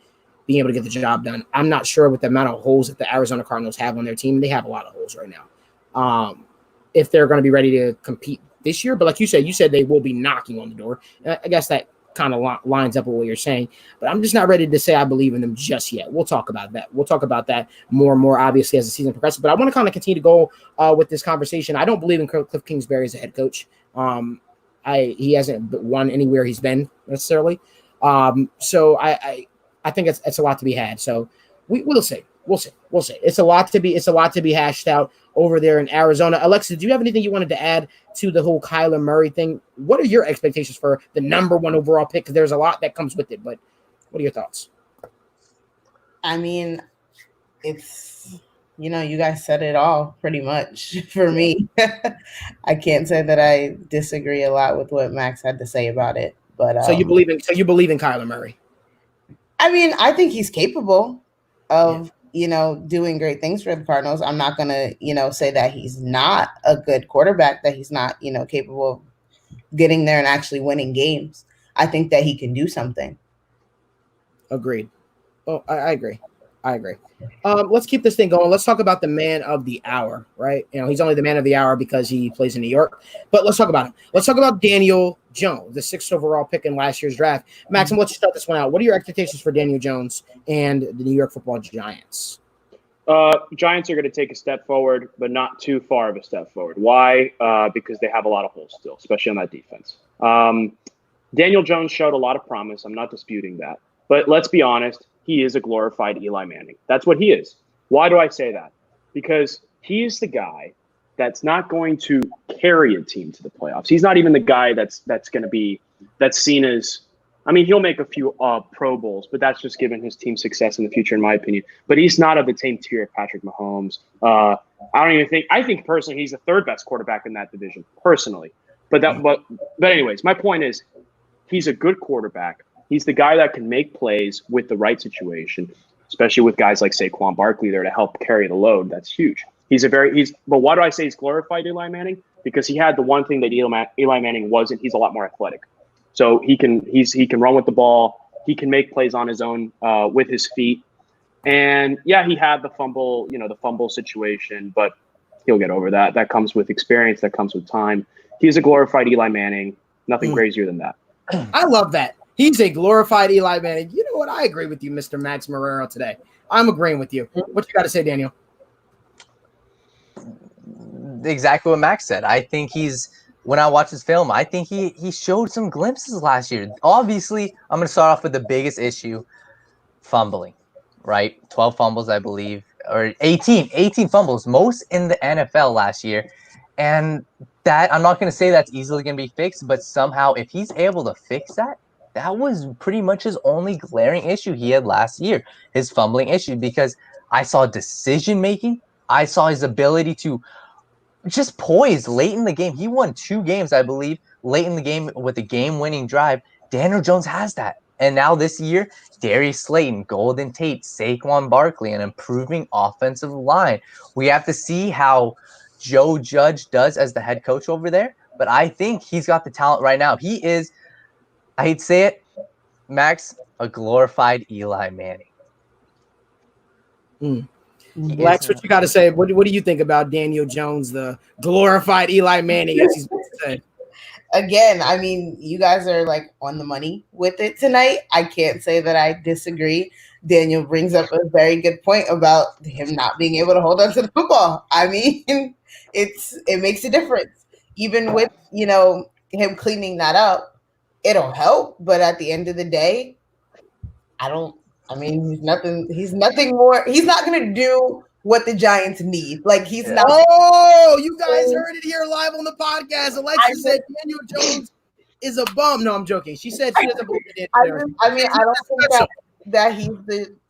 being able to get the job done. I'm not sure with the amount of holes that the Arizona Cardinals have on their team. They have a lot of holes right now. If they're going to be ready to compete this year, but like you said they will be knocking on the door. I guess that kind of lines up with what you're saying, but I'm just not ready to say I believe in them just yet. We'll talk about that. We'll talk about that more and more, obviously, as the season progresses. But I want to kind of continue to go with this conversation. I don't believe in Kliff Kingsbury as a head coach. He hasn't won anywhere he's been necessarily. So I think it's a lot to be had. So we'll see. We'll see. It's a lot to be hashed out over there in Arizona. Alexa, do you have anything you wanted to add to the whole Kyler Murray thing? What are your expectations for the number 1 overall pick? Because there's a lot that comes with it, but what are your thoughts? I mean, it's, you guys said it all pretty much for me. I can't say that I disagree a lot with what Max had to say about it, but so you believe in Kyler Murray? I mean, I think he's capable of doing great things for the Cardinals. I'm not gonna say that he's not a good quarterback, that he's not capable of getting there and actually winning games. I think that he can do something. Agreed. Oh, I agree. Let's keep this thing going. Let's talk about the man of the hour, right? He's only the man of the hour because he plays in New York. But let's talk about him. Let's talk about Daniel Jones, the 6th overall pick in last year's draft. Max, let's start this one out. What are your expectations for Daniel Jones and the New York Football Giants? Giants are going to take a step forward, but not too far of a step forward. Why? Because they have a lot of holes still, especially on that defense. Daniel Jones showed a lot of promise. I'm not disputing that. But let's be honest, he is a glorified Eli Manning. That's what he is. Why do I say that? Because he is the guy that's not going to carry a team to the playoffs. He's not even the guy that's seen as, I mean, he'll make a few Pro Bowls, but that's just given his team success in the future, in my opinion. But he's not of the same tier of Patrick Mahomes. I think personally he's the 3rd best quarterback in that division, personally. But anyways, my point is he's a good quarterback. He's the guy that can make plays with the right situation, especially with guys like Saquon Barkley there to help carry the load. That's huge. But why do I say he's glorified Eli Manning? Because he had the one thing that Eli Manning wasn't. He's a lot more athletic. So he can run with the ball. He can make plays on his own with his feet. And yeah, he had the fumble situation, but he'll get over that. That comes with experience. That comes with time. He's a glorified Eli Manning. Nothing crazier than that. I love that. He's a glorified Eli Manning. You know what? I agree with you, Mr. Max Marrero, today. I'm agreeing with you. What you got to say, Daniel? Exactly what Max said. I think when I watch his film, I think he showed some glimpses last year. Obviously, I'm going to start off with the biggest issue, fumbling, right? 12 fumbles, I believe, or 18 fumbles, most in the NFL last year. And that, I'm not going to say that's easily going to be fixed, but somehow if he's able to fix that, that was pretty much his only glaring issue he had last year, his fumbling issue, because I saw decision-making. I saw his ability to just poise late in the game. He won 2 games, I believe, late in the game with a game-winning drive. Daniel Jones has that. And now this year, Darius Slayton, Golden Tate, Saquon Barkley, an improving offensive line. We have to see how Joe Judge does as the head coach over there, but I think he's got the talent right now. He is, I hate to say it, Max, a glorified Eli Manning. Lex, what you got to say? What do you think about Daniel Jones, the glorified Eli Manning, as he's been said? Again, I mean, you guys are like on the money with it tonight. I can't say that I disagree. Daniel brings up a very good point about him not being able to hold on to the football. I mean, it makes a difference. Even with, him cleaning that up, it'll help. But at the end of the day, he's nothing more. He's not going to do what the Giants need. Like, he's not. Oh, you guys heard it here live on the podcast. Alexa said Daniel Jones is a bum. No, I'm joking. She said she doesn't believe it. I don't think that he's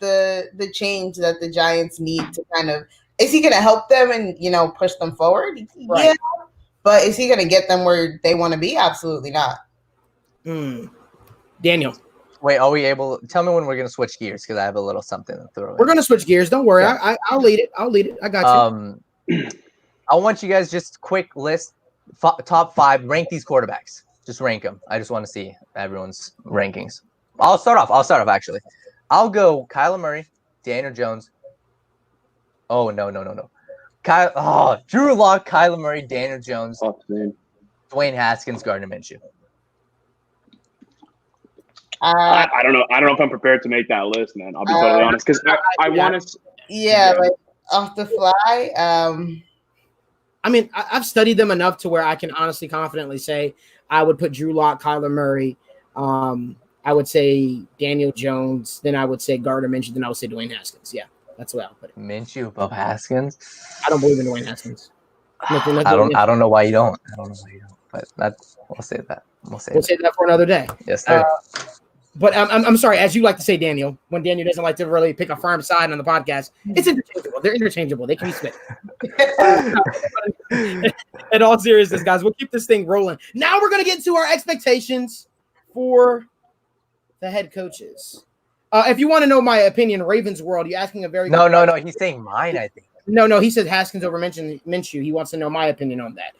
the change that the Giants need to kind of. Is he going to help them and, push them forward? Right. Yeah. But is he going to get them where they want to be? Absolutely not. Daniel. Wait, are we able? Tell me when we're going to switch gears, because I have a little something to throw in. We're going to switch gears. Don't worry. Yeah. I'll lead it. I got you. I want you guys just quick list, top 5, rank these quarterbacks. Just rank them. I just want to see everyone's rankings. I'll start off actually. I'll go Kyler Murray, Daniel Jones. Oh, no. Drew Lock, Kyler Murray, Daniel Jones, Dwayne Haskins, Gardner Minshew. I don't know. I don't know if I'm prepared to make that list, man. I'll be totally honest, because I want to. Yeah, like off the fly. I mean, I've studied them enough to where I can honestly, confidently say I would put Drew Lock, Kyler Murray. I would say Daniel Jones. Then I would say Gardner Minshew. Then I would say Dwayne Haskins. Yeah, that's the way I'll put it. Minshew above Haskins? I don't believe in Dwayne Haskins. I don't know why you don't. But we'll say that. We'll say that for another day. Yes, sir. But I'm sorry, as you like to say, Daniel, when Daniel doesn't like to really pick a firm side on the podcast, it's interchangeable. They're interchangeable. They can be split. In all seriousness, guys, we'll keep this thing rolling. Now we're going to get into our expectations for the head coaches. If you want to know my opinion, Ravens world, you're asking a very No. He's saying mine, I think. No. He said Haskins over Minshew. He wants to know my opinion on that.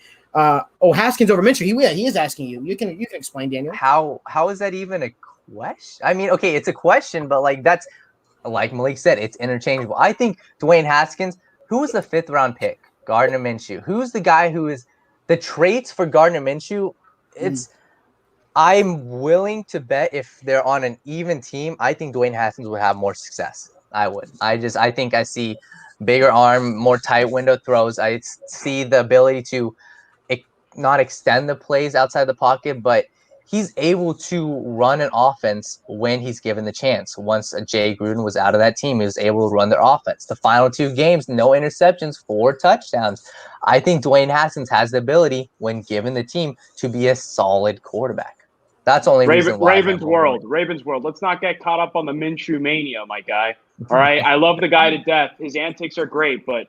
Haskins over Minshew. He is asking you. You can explain, Daniel. How is that even a question? I mean, okay, it's a question, but like that's like Malik said, it's interchangeable. I think Dwayne Haskins, who was the 5th round pick, Gardner Minshew. Who's the guy who is the traits for Gardner Minshew? I'm willing to bet if they're on an even team, I think Dwayne Haskins would have more success. I would. I think I see bigger arm, more tight window throws. I see the ability to not extend the plays outside the pocket, but he's able to run an offense when he's given the chance. Once Jay Gruden was out of that team, he was able to run their offense. The final 2 games, no interceptions, 4 touchdowns. I think Dwayne Haskins has the ability, when given the team, to be a solid quarterback. That's the only reason why. Ravens world. Let's not get caught up on the Minshew mania, my guy. All right, I love the guy to death. His antics are great, but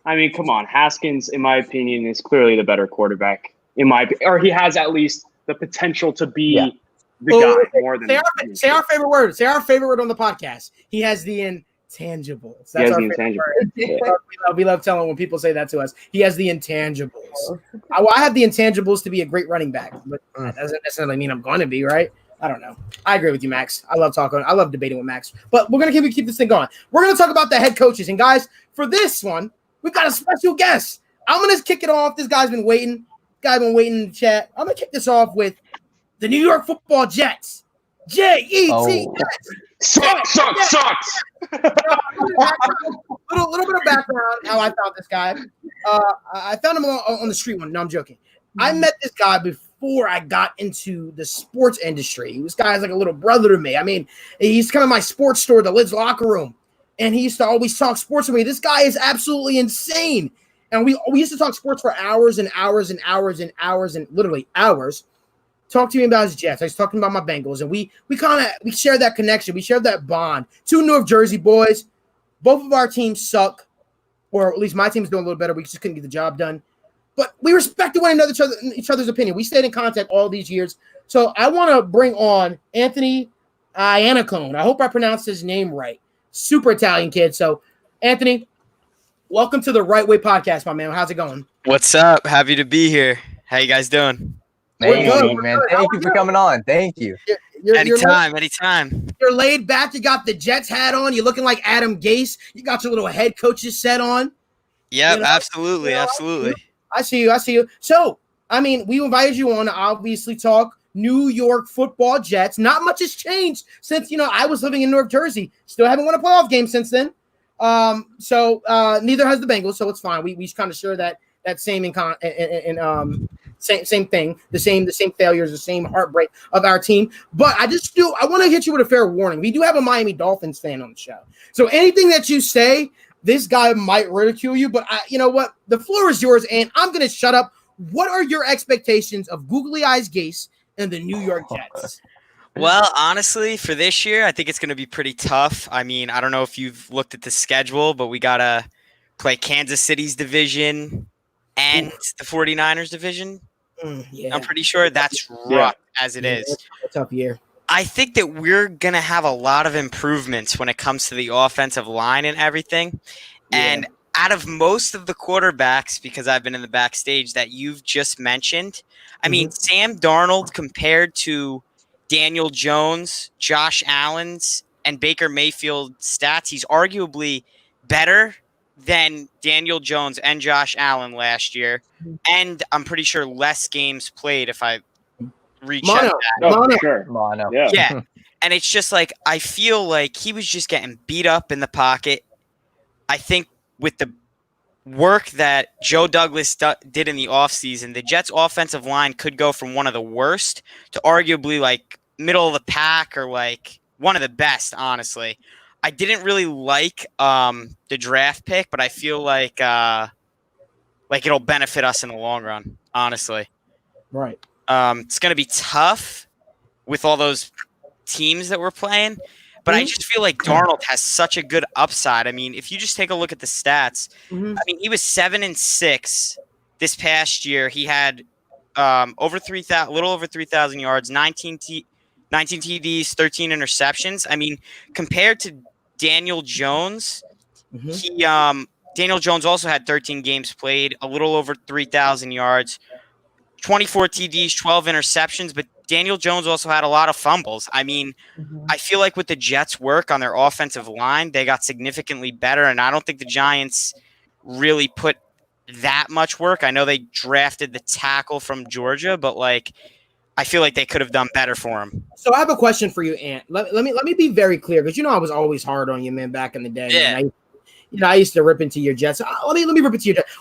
I mean, come on, Haskins, in my opinion, is clearly the better quarterback. Or he has at least the potential to be the guy more than. Say our favorite word. Say our favorite word on the podcast. He has the intangibles. That's our favorite word. Yeah. We love telling when people say that to us. He has the intangibles. I have the intangibles to be a great running back, but that doesn't necessarily mean I'm going to be, right? I don't know. I agree with you, Max. I love debating with Max. But we're going to keep this thing going. We're going to talk about the head coaches. And guys, for this one, we've got a special guest. I'm going to kick it off. This guy's been waiting. In the chat. I'm going to kick this off with the New York Football Jets. Jets. Sucks. little bit of background how I found this guy. I found him on the street one. No, I'm joking. I met this guy before I got into the sports industry. This guy's like a little brother to me. I mean, he's come in my sports store, the Lids locker room, and he used to always talk sports with me. This guy is absolutely insane. And we used to talk sports for hours and hours and hours and hours and literally hours. Talk to me about his Jets. I was talking about my Bengals, and we share that connection. We share that bond. 2 North Jersey boys. Both of our teams suck, or at least my team's doing a little better. We just couldn't get the job done. But we respected one another, each other's opinion. We stayed in contact all these years. So I want to bring on Anthony Iannacone. I hope I pronounced his name right. Super Italian kid. So, Anthony, welcome to the Right Way Podcast, my man. How's it going? What's up? Happy to be here. How you guys doing? Thank you, man. Thank you for coming on. Thank you. Anytime. You're laid back. You got the Jets hat on. You're looking like Adam Gase. You got your little head coach's set on. Yep, absolutely. I see you. So, I mean, we invited you on to obviously talk New York Football Jets. Not much has changed since, I was living in North Jersey. Still haven't won a playoff game since then. So neither has the Bengals, so it's fine. We kind of share that same same thing, the same failures, the same heartbreak of our team. But I want to hit you with a fair warning. We do have a Miami Dolphins fan on the show, so anything that you say, this guy might ridicule you. But you know what? The floor is yours, and I'm going to shut up. What are your expectations of Googly Eyes Gase and the New York Jets? Well, honestly, for this year, I think it's going to be pretty tough. I mean, I don't know if you've looked at the schedule, but we got to play Kansas City's division and the 49ers division. I'm pretty sure that's rough as it is. It's a tough year. I think that we're going to have a lot of improvements when it comes to the offensive line and everything. And out of most of the quarterbacks, because I've been in the backstage that you've just mentioned, I mean, Sam Darnold compared to Daniel Jones, Josh Allen's, and Baker Mayfield's stats, he's arguably better than Daniel Jones and Josh Allen last year. And I'm pretty sure less games played if I recheck that. No, for sure. Mono. Yeah. And it's just like, I feel like he was just getting beat up in the pocket. I think with the work that Joe Douglas did in the offseason, the Jets' offensive line could go from one of the worst to arguably like middle of the pack or like one of the best, honestly. I didn't really like the draft pick, but I feel like it'll benefit us in the long run, honestly. Right. It's going to be tough with all those teams that we're playing, but I just feel like Darnold has such a good upside. I mean, if you just take a look at the stats, I mean, he was 7-6 this past year. He had little over 3,000 yards, 19 TDs, 13 interceptions. I mean, compared to Daniel Jones, Daniel Jones also had 13 games played, a little over 3,000 yards, 24 TDs, 12 interceptions, but Daniel Jones also had a lot of fumbles. I mean, I feel like with the Jets' work on their offensive line, they got significantly better, and I don't think the Giants really put that much work. I know they drafted the tackle from Georgia, but like, I feel like they could have done better for him. So I have a question for you, Ant. Let me be very clear, because I was always hard on you, man, back in the day. Yeah. Man. I used to rip into your Jets. Let me rip into your Jets.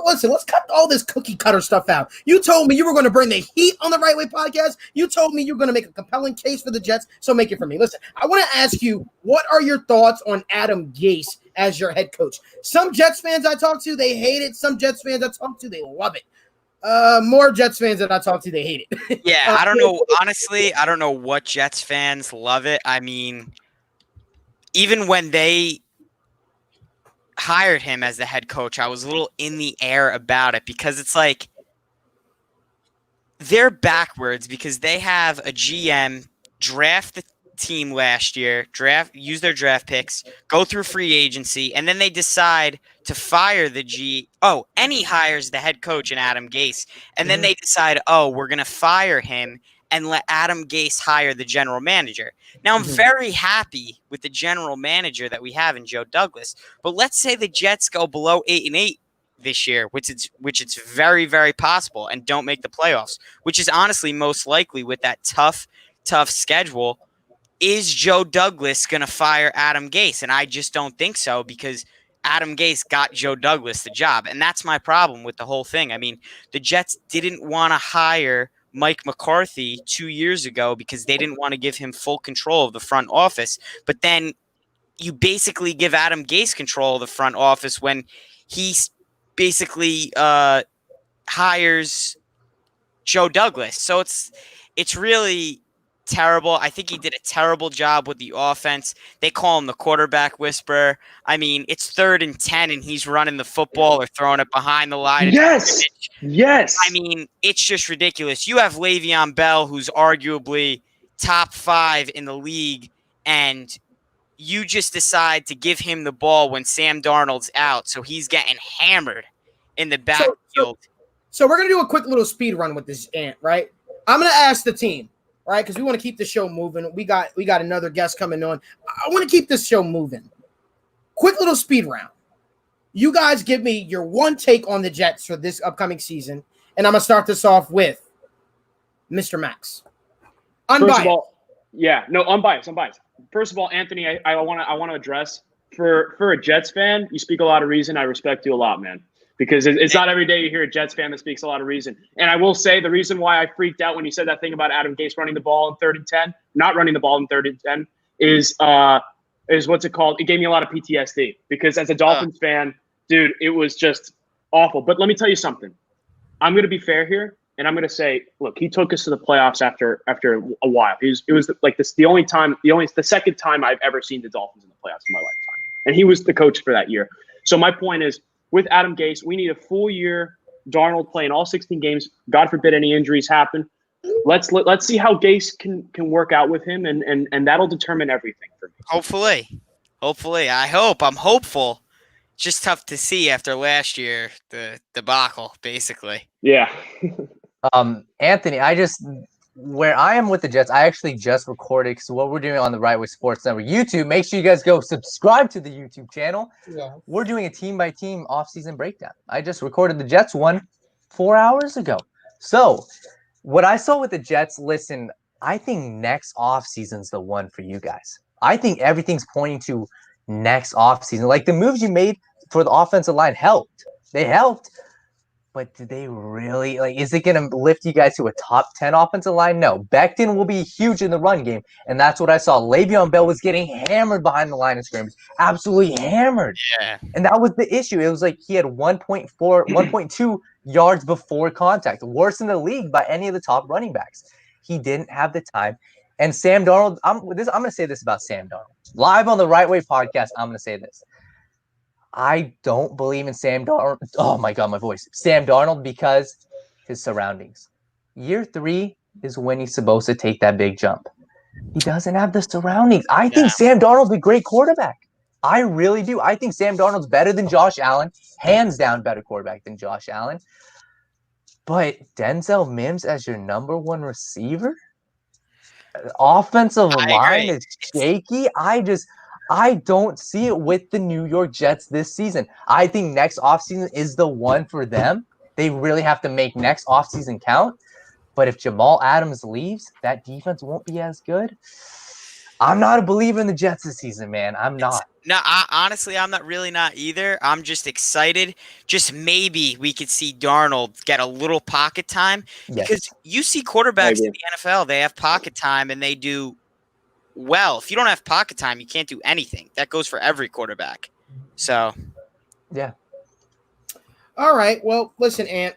Listen, let's cut all this cookie cutter stuff out. You told me you were going to bring the heat on the Right Way podcast. You told me you were going to make a compelling case for the Jets, so make it for me. Listen, I want to ask you, what are your thoughts on Adam Gase as your head coach? Some Jets fans I talk to, they hate it. Some Jets fans I talk to, they love it. More Jets fans that I talk to, they hate it. Yeah, I don't know. Honestly, I don't know what Jets fans love it. I mean, even when they hired him as the head coach, I was a little in the air about it, because it's like they're backwards, because they have a GM draft the team last year, use their draft picks, go through free agency, and then they decide to fire and he hires the head coach in Adam Gase, and then they decide, we're going to fire him and let Adam Gase hire the general manager. Now, I'm very happy with the general manager that we have in Joe Douglas, but let's say the Jets go below 8-8 this year, which it's very, very possible, and don't make the playoffs, which is honestly most likely with that tough schedule. Is Joe Douglas going to fire Adam Gase? And I just don't think so, because Adam Gase got Joe Douglas the job, and that's my problem with the whole thing. I mean, the Jets didn't want to hire Mike McCarthy 2 years ago because they didn't want to give him full control of the front office. But then you basically give Adam Gase control of the front office when he basically hires Joe Douglas. So it's really terrible. I think he did a terrible job with the offense. They call him the quarterback whisperer. I mean, it's 3rd and 10 and he's running the football or throwing it behind the line. Yes. I mean, it's just ridiculous. You have Le'Veon Bell, who's arguably top 5 in the league, and you just decide to give him the ball when Sam Darnold's out. So he's getting hammered in the backfield. So we're going to do a quick little speed run with this, Ant, right? I'm going to ask the team, right? Because we want to keep the show moving. We got another guest coming on. I want to keep this show moving. Quick little speed round. You guys give me your one take on the Jets for this upcoming season, and I'm going to start this off with Mr. Max. Unbiased. First of all, unbiased. First of all, Anthony, I want to address for a Jets fan, you speak a lot of reason. I respect you a lot, man, because it's not every day you hear a Jets fan that speaks a lot of reason. And I will say the reason why I freaked out when you said that thing about Adam Gase running the ball in 3rd and 10, not running the ball in 3rd and 10, is what's it called? It gave me a lot of PTSD, because as a Dolphins fan, dude, it was just awful. But let me tell you something. I'm going to be fair here, and I'm going to say, look, he took us to the playoffs after a while. It was like this the second time I've ever seen the Dolphins in the playoffs in my lifetime, and he was the coach for that year. So my point is, with Adam Gase, we need a full year. Darnold playing all 16 games. God forbid any injuries happen. Let's see how Gase can work out with him, and that'll determine everything for me. Hopefully. I'm hopeful. just tough to see after last year, the debacle, basically. Yeah. Anthony, where I am with the Jets, I actually just recorded, because what we're doing on the Right Way Sports Network YouTube, make sure you guys go subscribe to the YouTube channel. Yeah. We're doing a team-by-team offseason breakdown. I just recorded the Jets one 4 hours ago. So what I saw with the Jets, listen, I think next offseason's the one for you guys. I think everything's pointing to next offseason. Like, the moves you made for the offensive line helped. They helped. But did they really, is it going to lift you guys to a top 10 offensive line? No. Becton will be huge in the run game, and that's what I saw. Le'Veon Bell was getting hammered behind the line of scrimmage, absolutely hammered. Yeah. And that was the issue. It was like he had 1.2 yards before contact, worse in the league by any of the top running backs. He didn't have the time. And Sam Darnold, I'm going to say this about Sam Darnold. Live on the Right Way podcast, I'm going to say this. I don't believe in Sam Darnold. Oh my God, my voice. Sam Darnold, because his surroundings. Year 3 is when he's supposed to take that big jump. He doesn't have the surroundings. I think Sam Darnold's a great quarterback. I really do. I think Sam Darnold's better than Josh Allen. Hands down better quarterback than Josh Allen. But Denzel Mims as your number 1 receiver? Offensive line is shaky. I don't see it with the New York Jets this season. I think next offseason is the one for them. They really have to make next offseason count. But if Jamal Adams leaves, that defense won't be as good. I'm not a believer in the Jets this season, man. I'm not. No, honestly, I'm not either. I'm just excited. Just maybe we could see Darnold get a little pocket time. Yes. Because you see quarterbacks in the NFL, they have pocket time and they do well. If you don't have pocket time, you can't do anything. That goes for every quarterback. So, yeah. All right. Well, listen, Ant.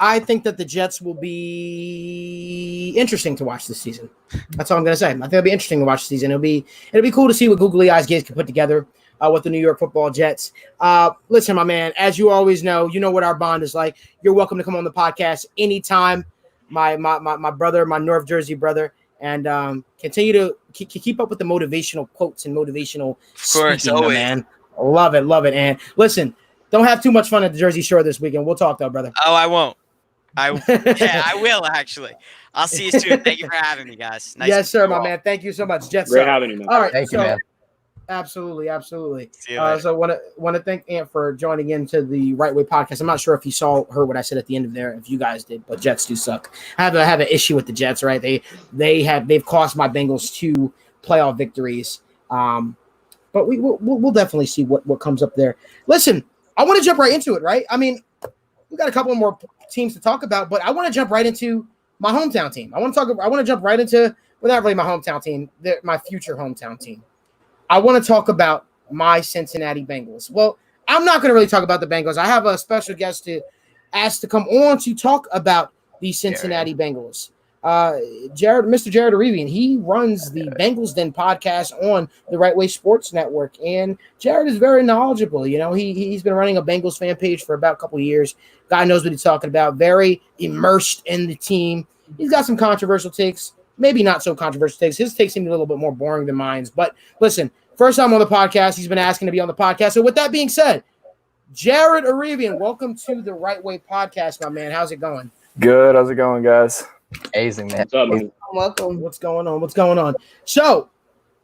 I think that the Jets will be interesting to watch this season. That's all I'm going to say. I think it'll be interesting to watch this season. It'll be cool to see what googly eyes Gase can put together with the New York Football Jets. Listen, my man, as you always know, you know what our bond is like. You're welcome to come on the podcast anytime, my brother, my North Jersey brother, and continue to keep up with the motivational quotes and motivational speaking, my man. Love it. And listen, don't have too much fun at the Jersey Shore this weekend. We'll talk though, brother. Oh, I won't. I will actually. I'll see you soon. Thank you for having me, guys. Nice yes, sir, my man. Thank you so much, Jets. Great having you, man. All right, Thank you, man. Absolutely. See you later. So want to thank Ant for joining into the Right Way podcast. I'm not sure if you heard what I said at the end of there, if you guys did, but Jets do suck. I have an issue with the Jets, right? They've cost my Bengals 2 playoff victories. But we'll definitely see what comes up there. Listen, I want to jump right into it, right? I mean, we got a couple more teams to talk about, but I want to jump right into my hometown team. I want to jump right into, well, not really my hometown team, my future hometown team. I want to talk about my Cincinnati Bengals. Well, I'm not going to really talk about the Bengals. I have a special guest to ask to come on to talk about the Cincinnati Bengals. Mr. Jared Arian, he runs the Bengals Den podcast on the Right Way Sports Network, and Jared is very knowledgeable. You know, he's been running a Bengals fan page for about a couple of years. Guy knows what he's talking about. Very immersed in the team. He's got some controversial takes, maybe not so controversial takes. His takes seem a little bit more boring than mine. But listen, first time on the podcast, he's been asking to be on the podcast. So with that being said, Jared Arian, welcome to the Right Way podcast, my man. How's it going? Good. How's it going, guys? Amazing, man. What's up, man? Welcome. What's going on? So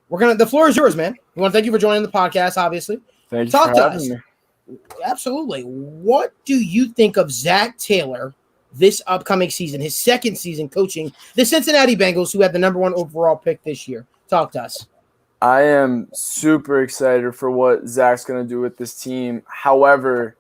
the floor is yours, man. We want to thank you for joining the podcast, obviously. Thank you Talk for to having us. me. Absolutely. What do you think of Zach Taylor this upcoming season, his second season coaching the Cincinnati Bengals, who had the number 1 overall pick this year? Talk to us. I am super excited for what Zach's going to do with this team. However,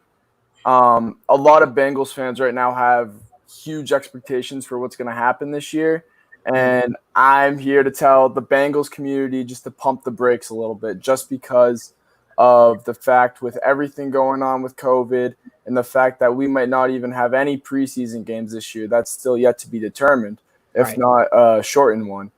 a lot of Bengals fans right now have huge expectations for what's going to happen this year. And I'm here to tell the Bengals community just to pump the brakes a little bit, just because of the fact with everything going on with COVID and the fact that we might not even have any preseason games this year. That's still yet to be determined, if not a shortened one.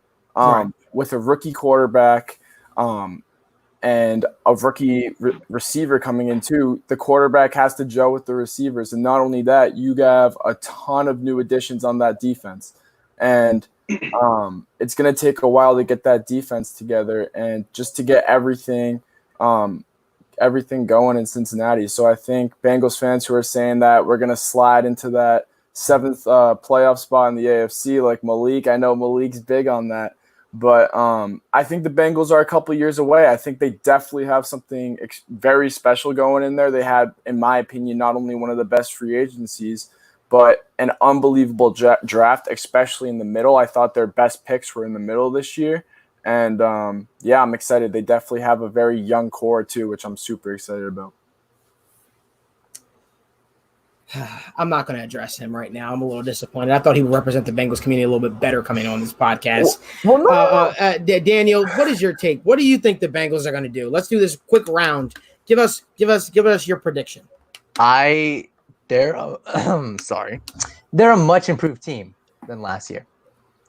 With a rookie quarterback and a rookie receiver coming in too, the quarterback has to gel with the receivers. And not only that, you have a ton of new additions on that defense. And it's going to take a while to get that defense together and just to get everything everything going in Cincinnati. So I think Bengals fans who are saying that we're going to slide into that 7th playoff spot in the AFC, like Malik, I know Malik's big on that. But I think the Bengals are a couple years away. I think they definitely have something very special going in there. They had, in my opinion, not only one of the best free agencies, but an unbelievable draft, especially in the middle. I thought their best picks were in the middle this year. And, I'm excited. They definitely have a very young core, too, which I'm super excited about. I'm not going to address him right now. I'm a little disappointed. I thought he would represent the Bengals community a little bit better coming on this podcast. Daniel, what is your take? What do you think the Bengals are going to do? Let's do this quick round. Give us your prediction. They're a much improved team than last year.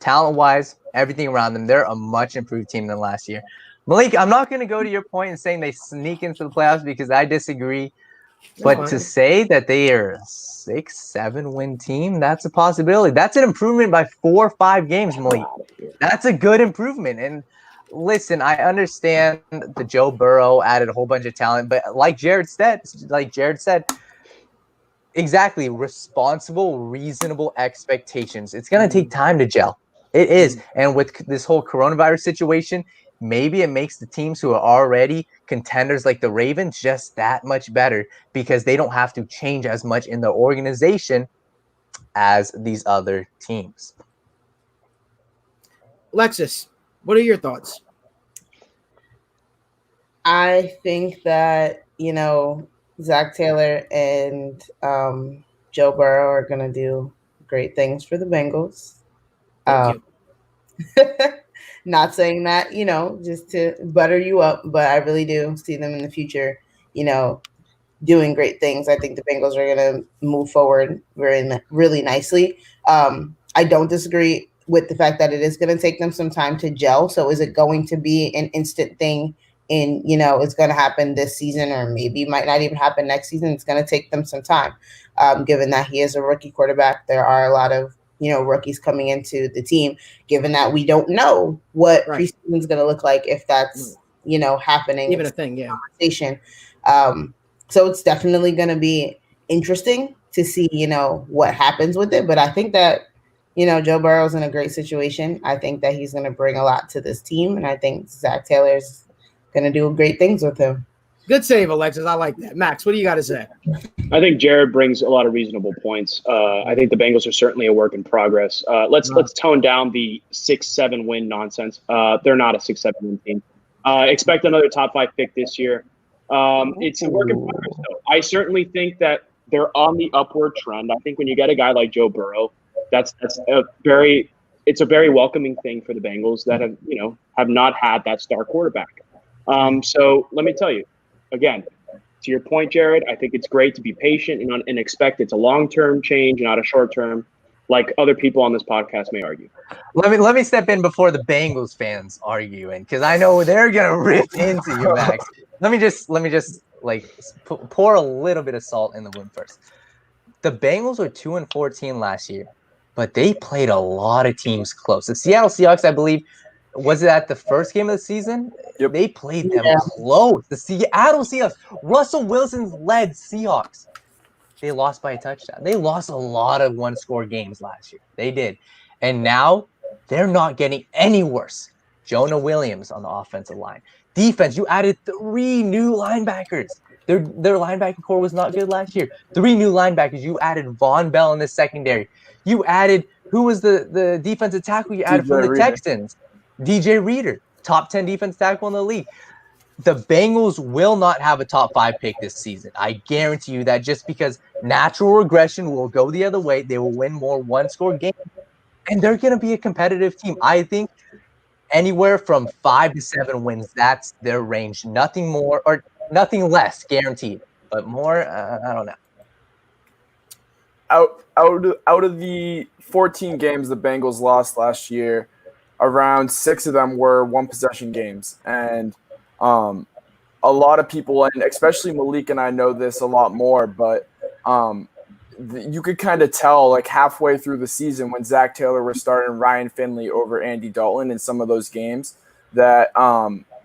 Talent-wise, everything around them, they're a much improved team than last year. Malik, I'm not going to go to your point and saying they sneak into the playoffs because I disagree. But to say that they are a 6-7 win team, that's a possibility. That's an improvement by 4 or 5 games, Malik. That's a good improvement. And listen, I understand the Joe Burrow added a whole bunch of talent, but like Jared said, exactly, responsible, reasonable expectations. It's going to take time to gel. It is. And with this whole coronavirus situation, maybe it makes the teams who are already contenders like the Ravens just that much better because they don't have to change as much in the organization as these other teams. Alexis, what are your thoughts? I think that, Zach Taylor and Joe Burrow are going to do great things for the Bengals. Thank you. Not saying that, just to butter you up, but I really do see them in the future, doing great things. I think the Bengals are going to move forward really nicely. I don't disagree with the fact that it is going to take them some time to gel. So is it going to be an instant thing it's going to happen this season or maybe might not even happen next season? It's going to take them some time. Given that he is a rookie quarterback, there are a lot of rookies coming into the team, given that we don't know what preseason is going to look like if that's, happening. Even a thing, yeah. Conversation. So it's definitely going to be interesting to see, what happens with it. But I think that, Joe Burrow's in a great situation. I think that he's going to bring a lot to this team. And I think Zach Taylor's going to do great things with him. Good save, Alexis. I like that. Max, what do you got to say? I think Jared brings a lot of reasonable points. I think the Bengals are certainly a work in progress. Let's tone down the 6-7 win nonsense. They're not a 6-7 win team. Expect another top 5 pick this year. It's a work in progress, though. I certainly think that they're on the upward trend. I think when you get a guy like Joe Burrow, it's a very welcoming thing for the Bengals that have not had that star quarterback. So let me tell you, again, to your point, Jared, I think it's great to be patient and expect it's a long-term change, not a short-term, like other people on this podcast may argue. Let me step in before the Bengals fans arguing, because I know they're gonna rip into you, Max. Let me just pour a little bit of salt in the wound first. The Bengals were 2-14 last year, but they played a lot of teams close. The Seattle Seahawks, I believe, was it at the first game of the season? Yep. They played them close. The Seattle Seahawks, Russell Wilson's led Seahawks. They lost by a touchdown. They lost a lot of one-score games last year. They did. And now they're not getting any worse. Jonah Williams on the offensive line. Defense, you added 3 new linebackers. Their linebacker core was not good last year. 3 new linebackers. You added Von Bell in the secondary. You added, who was the defensive tackle you added from the Texans? DJ Reader, top 10 defense tackle in the league. The Bengals will not have a top 5 pick this season. I guarantee you that, just because natural regression will go the other way. They will win more one-score games, and they're going to be a competitive team. I think anywhere from 5 to 7 wins, that's their range. Nothing more or nothing less, guaranteed. But more, I don't know. Out of the 14 games the Bengals lost last year, around 6 of them were one-possession games. And a lot of people, and especially Malik and I know this a lot more, but you could kind of tell, like, halfway through the season when Zach Taylor was starting Ryan Finley over Andy Dalton in some of those games, that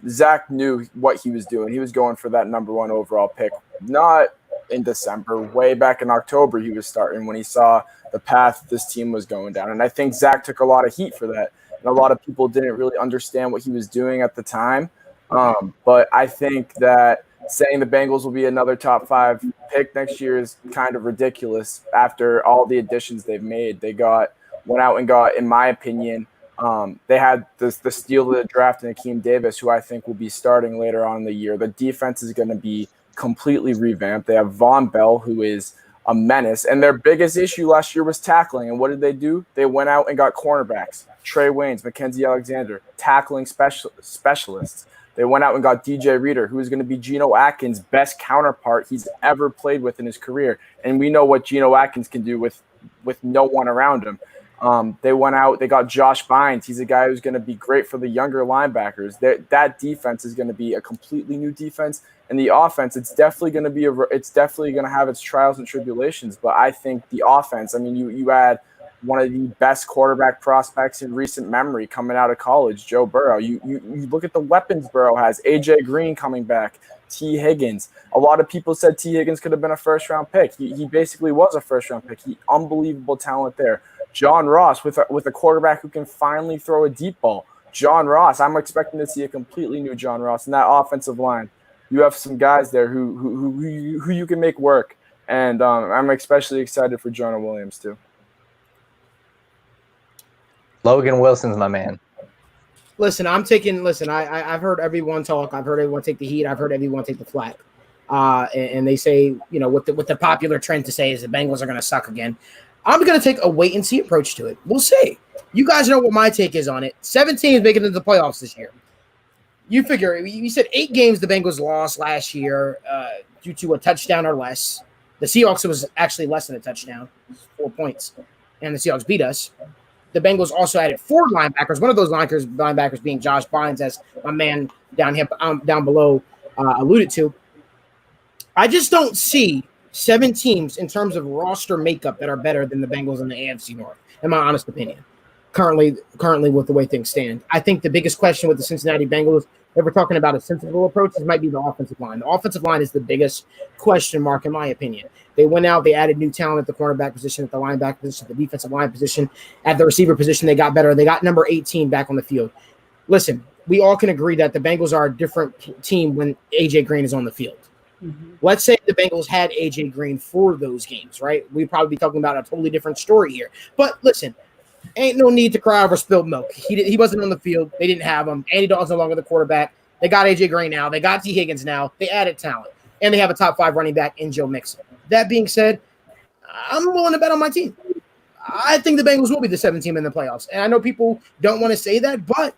Zach knew what he was doing. He was going for that number 1 overall pick, not in December, way back in October. He was starting when he saw the path this team was going down. And I think Zach took a lot of heat for that. And a lot of people didn't really understand what he was doing at the time. But I think that saying the Bengals will be another top 5 pick next year is kind of ridiculous after all the additions they've made. They went out and got, in my opinion, they had the steal of the draft in Akeem Davis, who I think will be starting later on in the year. The defense is going to be completely revamped. They have Von Bell, who is a menace, and their biggest issue last year was tackling. And what did they do? They went out and got cornerbacks, Trey Waynes, Mackenzie Alexander, tackling specialists. They went out and got DJ Reader, who is going to be Geno Atkins' best counterpart he's ever played with in his career. And we know what Geno Atkins can do with no one around him. They went out, they got Josh Bynes. He's a guy who's going to be great for the younger linebackers. That defense is going to be a completely new defense. And the offense, it's definitely going to have its trials and tribulations. But I think the offense, I mean, you add one of the best quarterback prospects in recent memory coming out of college, Joe Burrow. You look at the weapons Burrow has, AJ Green coming back, T. Higgins. A lot of people said T. Higgins could have been a first-round pick. He basically was a first-round pick. Unbelievable talent there. John Ross with a quarterback who can finally throw a deep ball. John Ross, I'm expecting to see a completely new John Ross in that offensive line. You have some guys there who you can make work, and I'm especially excited for Jonah Williams too. Logan Wilson's my man. Listen, I've heard everyone talk. I've heard everyone take the heat. I've heard everyone take the flack. And they say, what the popular trend to say is the Bengals are going to suck again. I'm going to take a wait and see approach to it. We'll see. You guys know what my take is on it. 7 teams making it to the playoffs this year. You figure, you said 8 games the Bengals lost last year due to a touchdown or less. The Seahawks, was actually less than a touchdown, 4 points, and the Seahawks beat us. The Bengals also added 4 linebackers, one of those linebackers being Josh Bynes, as my man down below alluded to. I just don't see 7 teams in terms of roster makeup that are better than the Bengals in the AFC North, in my honest opinion. Currently with the way things stand. I think the biggest question with the Cincinnati Bengals, if we're talking about a sensible approach, this might be the offensive line. The offensive line is the biggest question mark, in my opinion. They went out, they added new talent at the cornerback position, at the linebacker position, at the defensive line position, at the receiver position. They got better. They got number 18 back on the field. Listen, we all can agree that the Bengals are a different team when AJ Green is on the field. Mm-hmm. Let's say the Bengals had AJ Green for those games, right? We'd probably be talking about a totally different story here. But listen, ain't no need to cry over spilled milk. He wasn't on the field. They didn't have him. Andy Dalton's no longer the quarterback. They got AJ Green now. They got T. Higgins now. They added talent. And they have a top 5 running back in Joe Mixon. That being said, I'm willing to bet on my team. I think the Bengals will be the 7th team in the playoffs. And I know people don't want to say that, but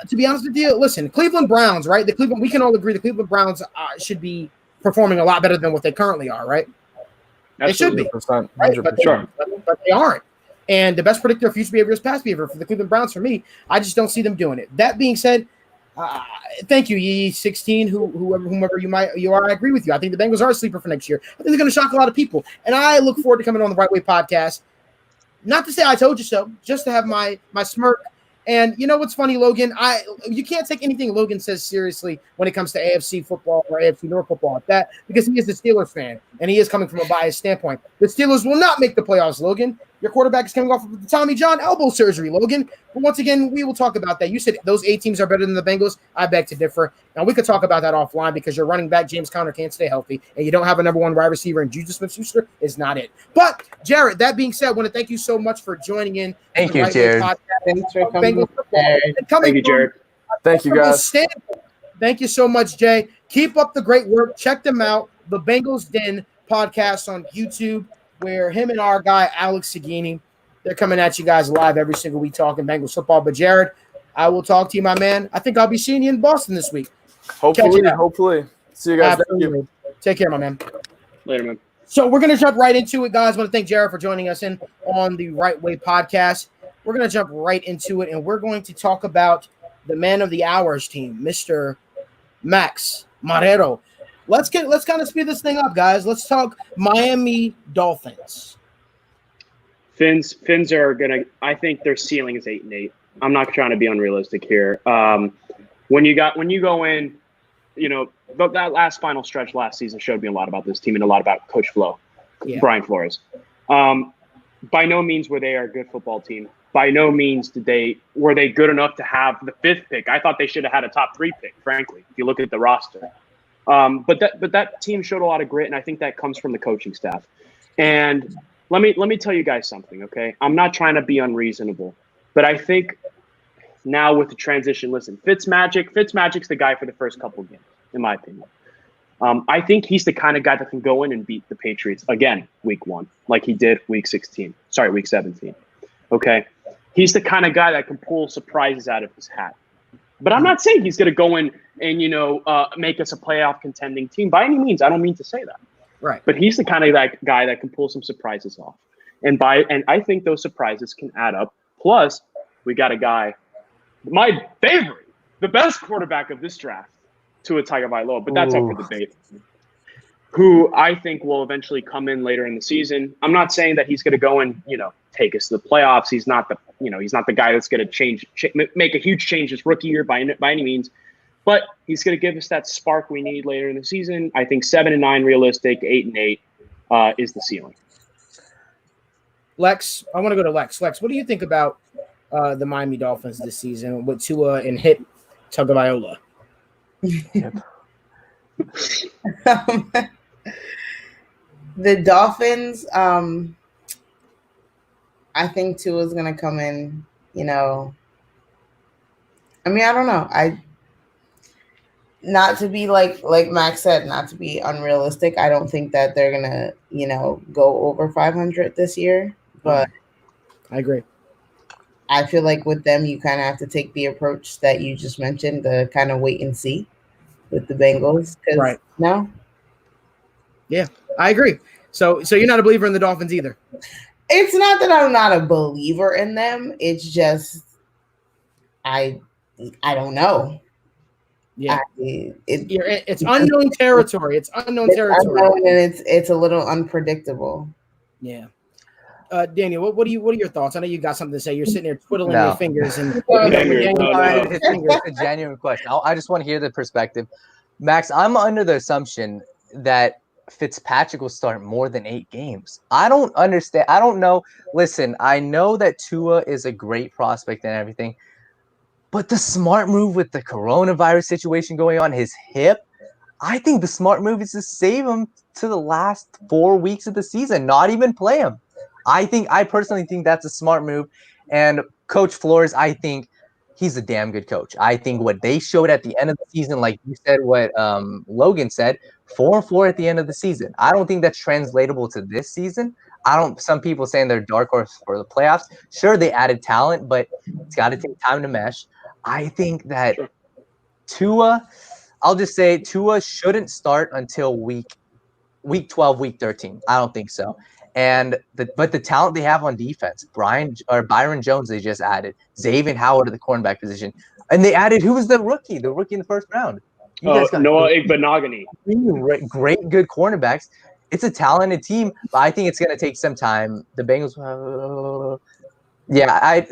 to be honest with you, listen, Cleveland Browns, right? We can all agree the Cleveland Browns should be performing a lot better than what they currently are, right? Absolutely. They should be. Right? But they aren't. And the best predictor of future behavior is past behavior for the Cleveland Browns. For me, I just don't see them doing it. That being said, thank you, Yee16, whomever you are. I agree with you. I think the Bengals are a sleeper for next year. I think they're going to shock a lot of people. And I look forward to coming on the Right Way podcast. Not to say I told you so, just to have my smirk. And you know what's funny, Logan? You can't take anything Logan says seriously when it comes to AFC football or AFC North football at that, because he is a Steelers fan and he is coming from a biased standpoint. The Steelers will not make the playoffs, Logan. Your quarterback is coming off of the Tommy John elbow surgery, Logan. But once again, we will talk about that. You said those 8 teams are better than the Bengals. I beg to differ. Now, we could talk about that offline because your running back, James Conner, can't stay healthy, and you don't have a number 1 wide receiver, and Juju Smith-Schuster is not it. But, Jared, that being said, I want to thank you so much for joining in. Thank you, Jared. Thanks for coming. Thank you, Jared. Thank you, guys. Thank you so much, Jay. Keep up the great work. Check them out. The Bengals Den podcast on YouTube, where him and our guy, Alex Sagini, they're coming at you guys live every single week talking Bengals football. But, Jared, I will talk to you, my man. I think I'll be seeing you in Boston this week. Hopefully. See you guys. Thank you. Take care, my man. Later, man. So we're going to jump right into it, guys. I want to thank Jared for joining us in on the Right Way podcast. We're going to jump right into it, and we're going to talk about the man of the hours team, Mr. Max Marrero. Let's kind of speed this thing up, guys. Let's talk Miami Dolphins. Fins are gonna. I think their ceiling is 8-8. I'm not trying to be unrealistic here. When you go in, that last final stretch last season showed me a lot about this team and a lot about Coach Flo, Brian Flores. By no means were they a good football team. By no means were they good enough to have the 5th pick. I thought they should have had a top 3 pick, frankly, if you look at the roster. But that team showed a lot of grit, and I think that comes from the coaching staff. And let me tell you guys something, okay? I'm not trying to be unreasonable, but I think now with the transition, listen, Fitzmagic's the guy for the first couple of games, in my opinion. I think he's the kind of guy that can go in and beat the Patriots again week 1, like he did week 17. Okay? He's the kind of guy that can pull surprises out of his hat. But I'm not saying he's going to go in and, make us a playoff contending team by any means. I don't mean to say that. Right. But he's the kind of guy that can pull some surprises off. And I think those surprises can add up. Plus, we got a guy, my favorite, the best quarterback of this draft, Tua Tagovailoa, but that's up for debate, who I think will eventually come in later in the season. I'm not saying that he's going to go and, take us to the playoffs. He's not the guy that's going to make a huge change his rookie year by any means, but he's going to give us that spark we need later in the season. I think 7-9 realistic, 8-8 is the ceiling. Lex, I want to go to Lex. Lex, what do you think about the Miami Dolphins this season with Tua and Tagovailoa? The Dolphins, I think Tua's gonna come in, I don't know. Not to be like Max said, not to be unrealistic. I don't think that they're gonna, go over 500 this year, but I agree. I feel like with them, you kind of have to take the approach that you just mentioned, the kind of wait and see with the Bengals. Right. No? Yeah, I agree. So you're not a believer in the Dolphins either? It's not that I'm not a believer in them. It's just I don't know. Yeah, it's unknown territory. It's unknown territory, unknown, and it's a little unpredictable. Yeah. Daniel, what are your thoughts? I know you got something to say. You're sitting there twiddling your fingers and it's a genuine question. I just want to hear the perspective. Max, I'm under the assumption that Fitzpatrick will start more than 8 games. I don't understand. I don't know. Listen, I know that Tua is a great prospect and everything, but the smart move with the coronavirus situation going on, his hip, I think the smart move is to save him to the last 4 weeks of the season, not even play him. I personally think that's a smart move. And Coach Flores, I think he's a damn good coach. I think what they showed at the end of the season, like you said, what Logan said, 4-4 at the end of the season. I don't think that's translatable to this season. Some people saying they're dark horse for the playoffs. Sure, they added talent, but it's got to take time to mesh. I think that Tua, I'll just say Tua shouldn't start until week 12, week 13. I don't think so. But the talent they have on defense, Byron Jones, they just added Xavier Howard at the cornerback position, and they added who was the rookie in the first round? Noah Igbenogany. Great, good cornerbacks. It's a talented team, but I think it's going to take some time. The Bengals,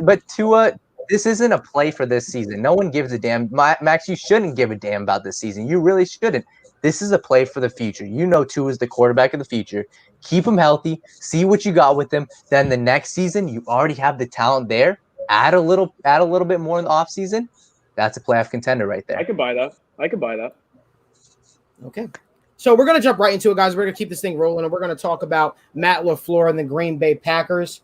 but Tua, this isn't a play for this season. No one gives a damn. Max, you shouldn't give a damn about this season. You really shouldn't. This is a play for the future. Tua is the quarterback of the future. Keep him healthy. See what you got with him. Then the next season, you already have the talent there. Add a little bit more in the offseason. That's a playoff contender right there. I could buy that. Okay. So we're going to jump right into it, guys. We're going to keep this thing rolling, and we're going to talk about Matt LaFleur and the Green Bay Packers.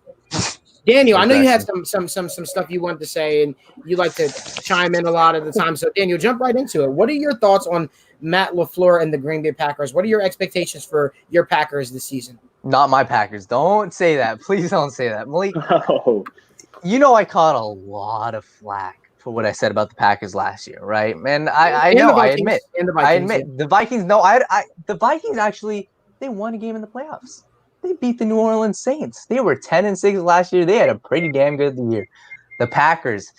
Daniel, I know you had some stuff you wanted to say, and you like to chime in a lot of the time. So, Daniel, jump right into it. What are your thoughts on Matt LaFleur and the Green Bay Packers? What are your expectations for your Packers this season? Not my Packers. Don't say that. Please don't say that. Malik, I caught a lot of flack for what I said about the Packers last year, right? And I admit. The Vikings, the Vikings actually, they won a game in the playoffs. They beat the New Orleans Saints. They were 10-6 last year. They had a pretty damn good year. The Packers,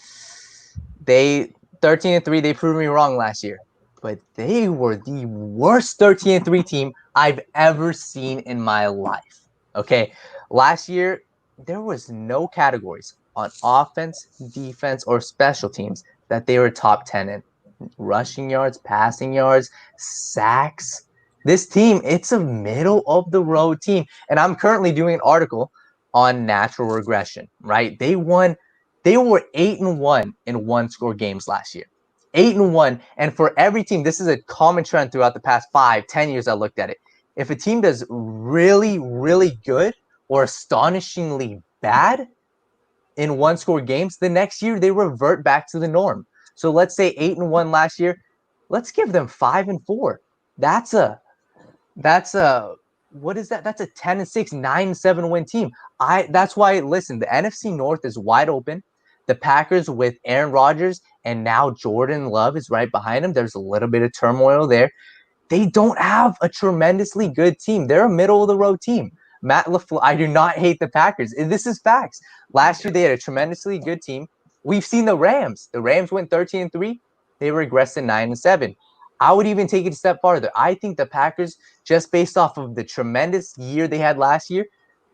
they 13-3. They proved me wrong last year, but they were the worst 13-3 team I've ever seen in my life. Okay, last year there was no categories on offense, defense, or special teams that they were top 10 in. rushing yards, passing yards, sacks. This team, it's a middle of the road team. And I'm currently doing an article on natural regression, right? They were 8-1 in one-score games last year. 8-1. And for every team, this is a common trend throughout the past 5-10 years I looked at it. If a team does really, really good or astonishingly bad in one-score games, the next year they revert back to the norm. So let's say 8-1 last year. Let's give them 5-4. That's a what is that? That's a 10-6, 9-7 win team. That's why, listen, the NFC North is wide open. The Packers with Aaron Rodgers and now Jordan Love is right behind him. There's a little bit of turmoil there. They don't have a tremendously good team. They're a middle of the road team. Matt LaFleur, I do not hate the Packers. This is facts. Last year they had a tremendously good team. We've seen the Rams. The Rams went 13-3. They regressed to 9-7. I would even take it a step farther. I think the Packers, just based off of the tremendous year they had last year,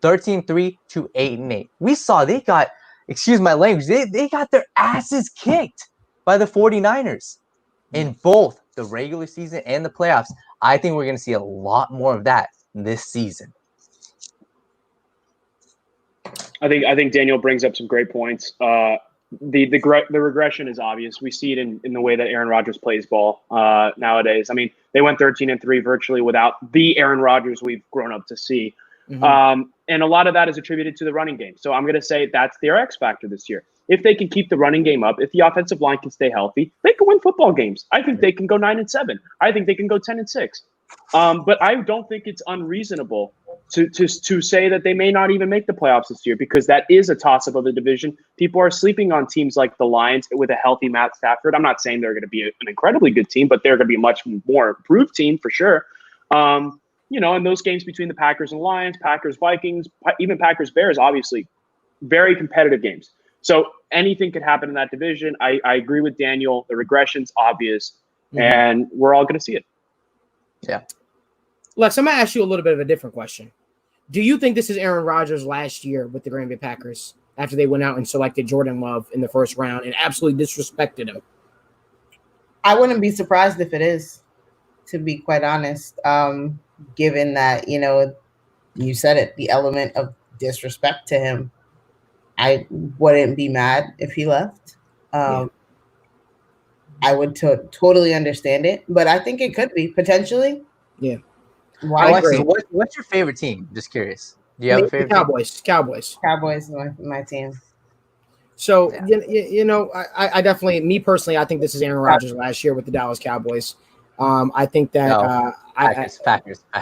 13-3 to 8-8. We saw they got, excuse my language, they got their asses kicked by the 49ers in both the regular season and the playoffs. I think we're going to see a lot more of that this season. I think Daniel brings up some great points. The regression is obvious. We see it in the way that Aaron Rodgers plays ball nowadays. I mean, they went 13-3 virtually without the Aaron Rodgers we've grown up to see. Mm-hmm. And a lot of that is attributed to the running game. So I'm going to say that's their X factor this year. If they can keep the running game up, if the offensive line can stay healthy, they can win football games. I think they can go 9-7. I think they can go 10-6. But I don't think it's unreasonable to say that they may not even make the playoffs this year, because that is a toss-up of the division. People are sleeping on teams like the Lions with a healthy Matt Stafford. I'm not saying they're going to be an incredibly good team, but they're going to be a much more improved team for sure. And those games between the Packers and Lions, Packers, Vikings, even Packers, Bears, obviously very competitive games. So anything could happen in that division. I agree with Daniel. The regression's obvious, and we're all going to see it. Yeah. Lex, I'm going to ask you a little bit of a different question. Do you think this is Aaron Rodgers last year with the Green Bay Packers after they went out and selected Jordan Love in the first round and absolutely disrespected him? I wouldn't be surprised if it is, to be quite honest, given that, you said it, the element of disrespect to him. I wouldn't be mad if he left. I would totally understand it, but I think it could be potentially. Yeah. Alexis, what's your favorite team? Just curious. Do you have a favorite Cowboys. team? Cowboys, my team. So, I definitely, me personally, I think this is Aaron Rodgers last year with the Dallas Cowboys. I think that Packers.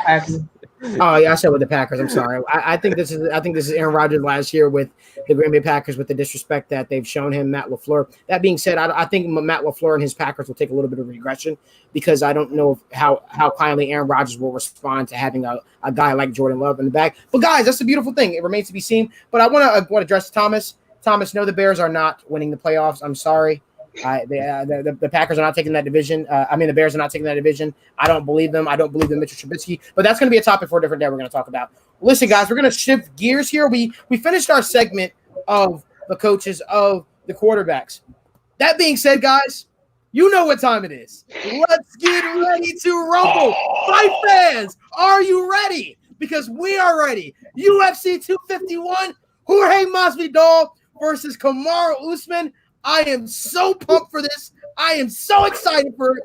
Oh yeah, I said with the Packers. I'm sorry. I think this is Aaron Rodgers last year with the Green Bay Packers, with the disrespect that they've shown him, Matt LaFleur. That being said, I think Matt LaFleur and his Packers will take a little bit of regression, because I don't know how kindly Aaron Rodgers will respond to having a guy like Jordan Love in the back. But guys, that's the beautiful thing. It remains to be seen. But I want to address Thomas. Thomas, no, the Bears are not winning the playoffs. I'm sorry. The Packers are not taking that division. The Bears are not taking that division. I don't believe them. I don't believe in Mitchell Trubisky. But that's going to be a topic for a different day we're going to talk about. Listen, guys, we're going to shift gears here. We finished our segment of the coaches, of the quarterbacks. That being said, guys, you know what time it is. Let's get ready to rumble. Fight fans, are you ready? Because we are ready. UFC 251, Jorge Masvidal versus Kamaru Usman. I am so pumped for this. I am so excited for it.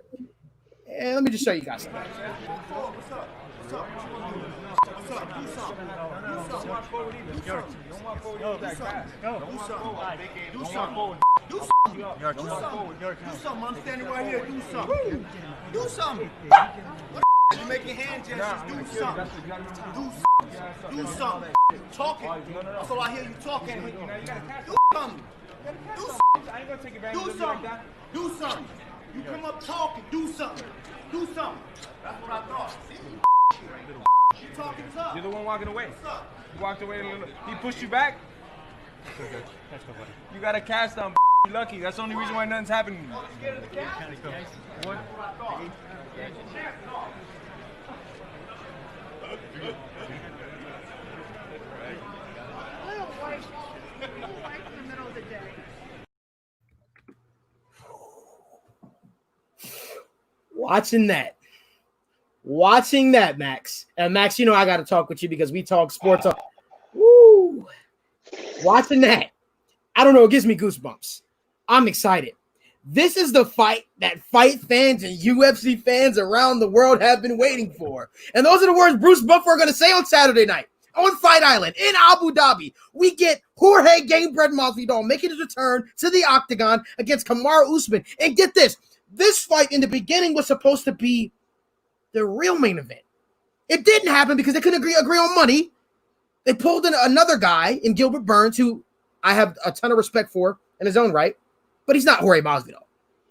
And let me just show you guys something. I'm standing right here. Do something. You making hand gestures. Do something. Talking. That's all I hear you talking. Do something. Do something. You come up talking. Do something. That's what I thought. See? You talking tough. You're the one walking away. You walked away a little. He pushed you back. You got a cast on. You're lucky. That's the only reason why nothing's happening. What? Watching that, Max. And Max, you know I got to talk with you because we talk sports. Woo! Watching that, I don't know. It gives me goosebumps. I'm excited. This is the fight that fight fans and UFC fans around the world have been waiting for. And those are the words Bruce Buffer are going to say on Saturday night on Fight Island in Abu Dhabi. We get Jorge Gamebred Masvidal making his return to the octagon against Kamaru Usman. And get this. This fight in the beginning was supposed to be the real main event. It didn't happen because they couldn't agree on money. They pulled in another guy in Gilbert Burns, who I have a ton of respect for in his own right, but he's not Jorge Masvidal.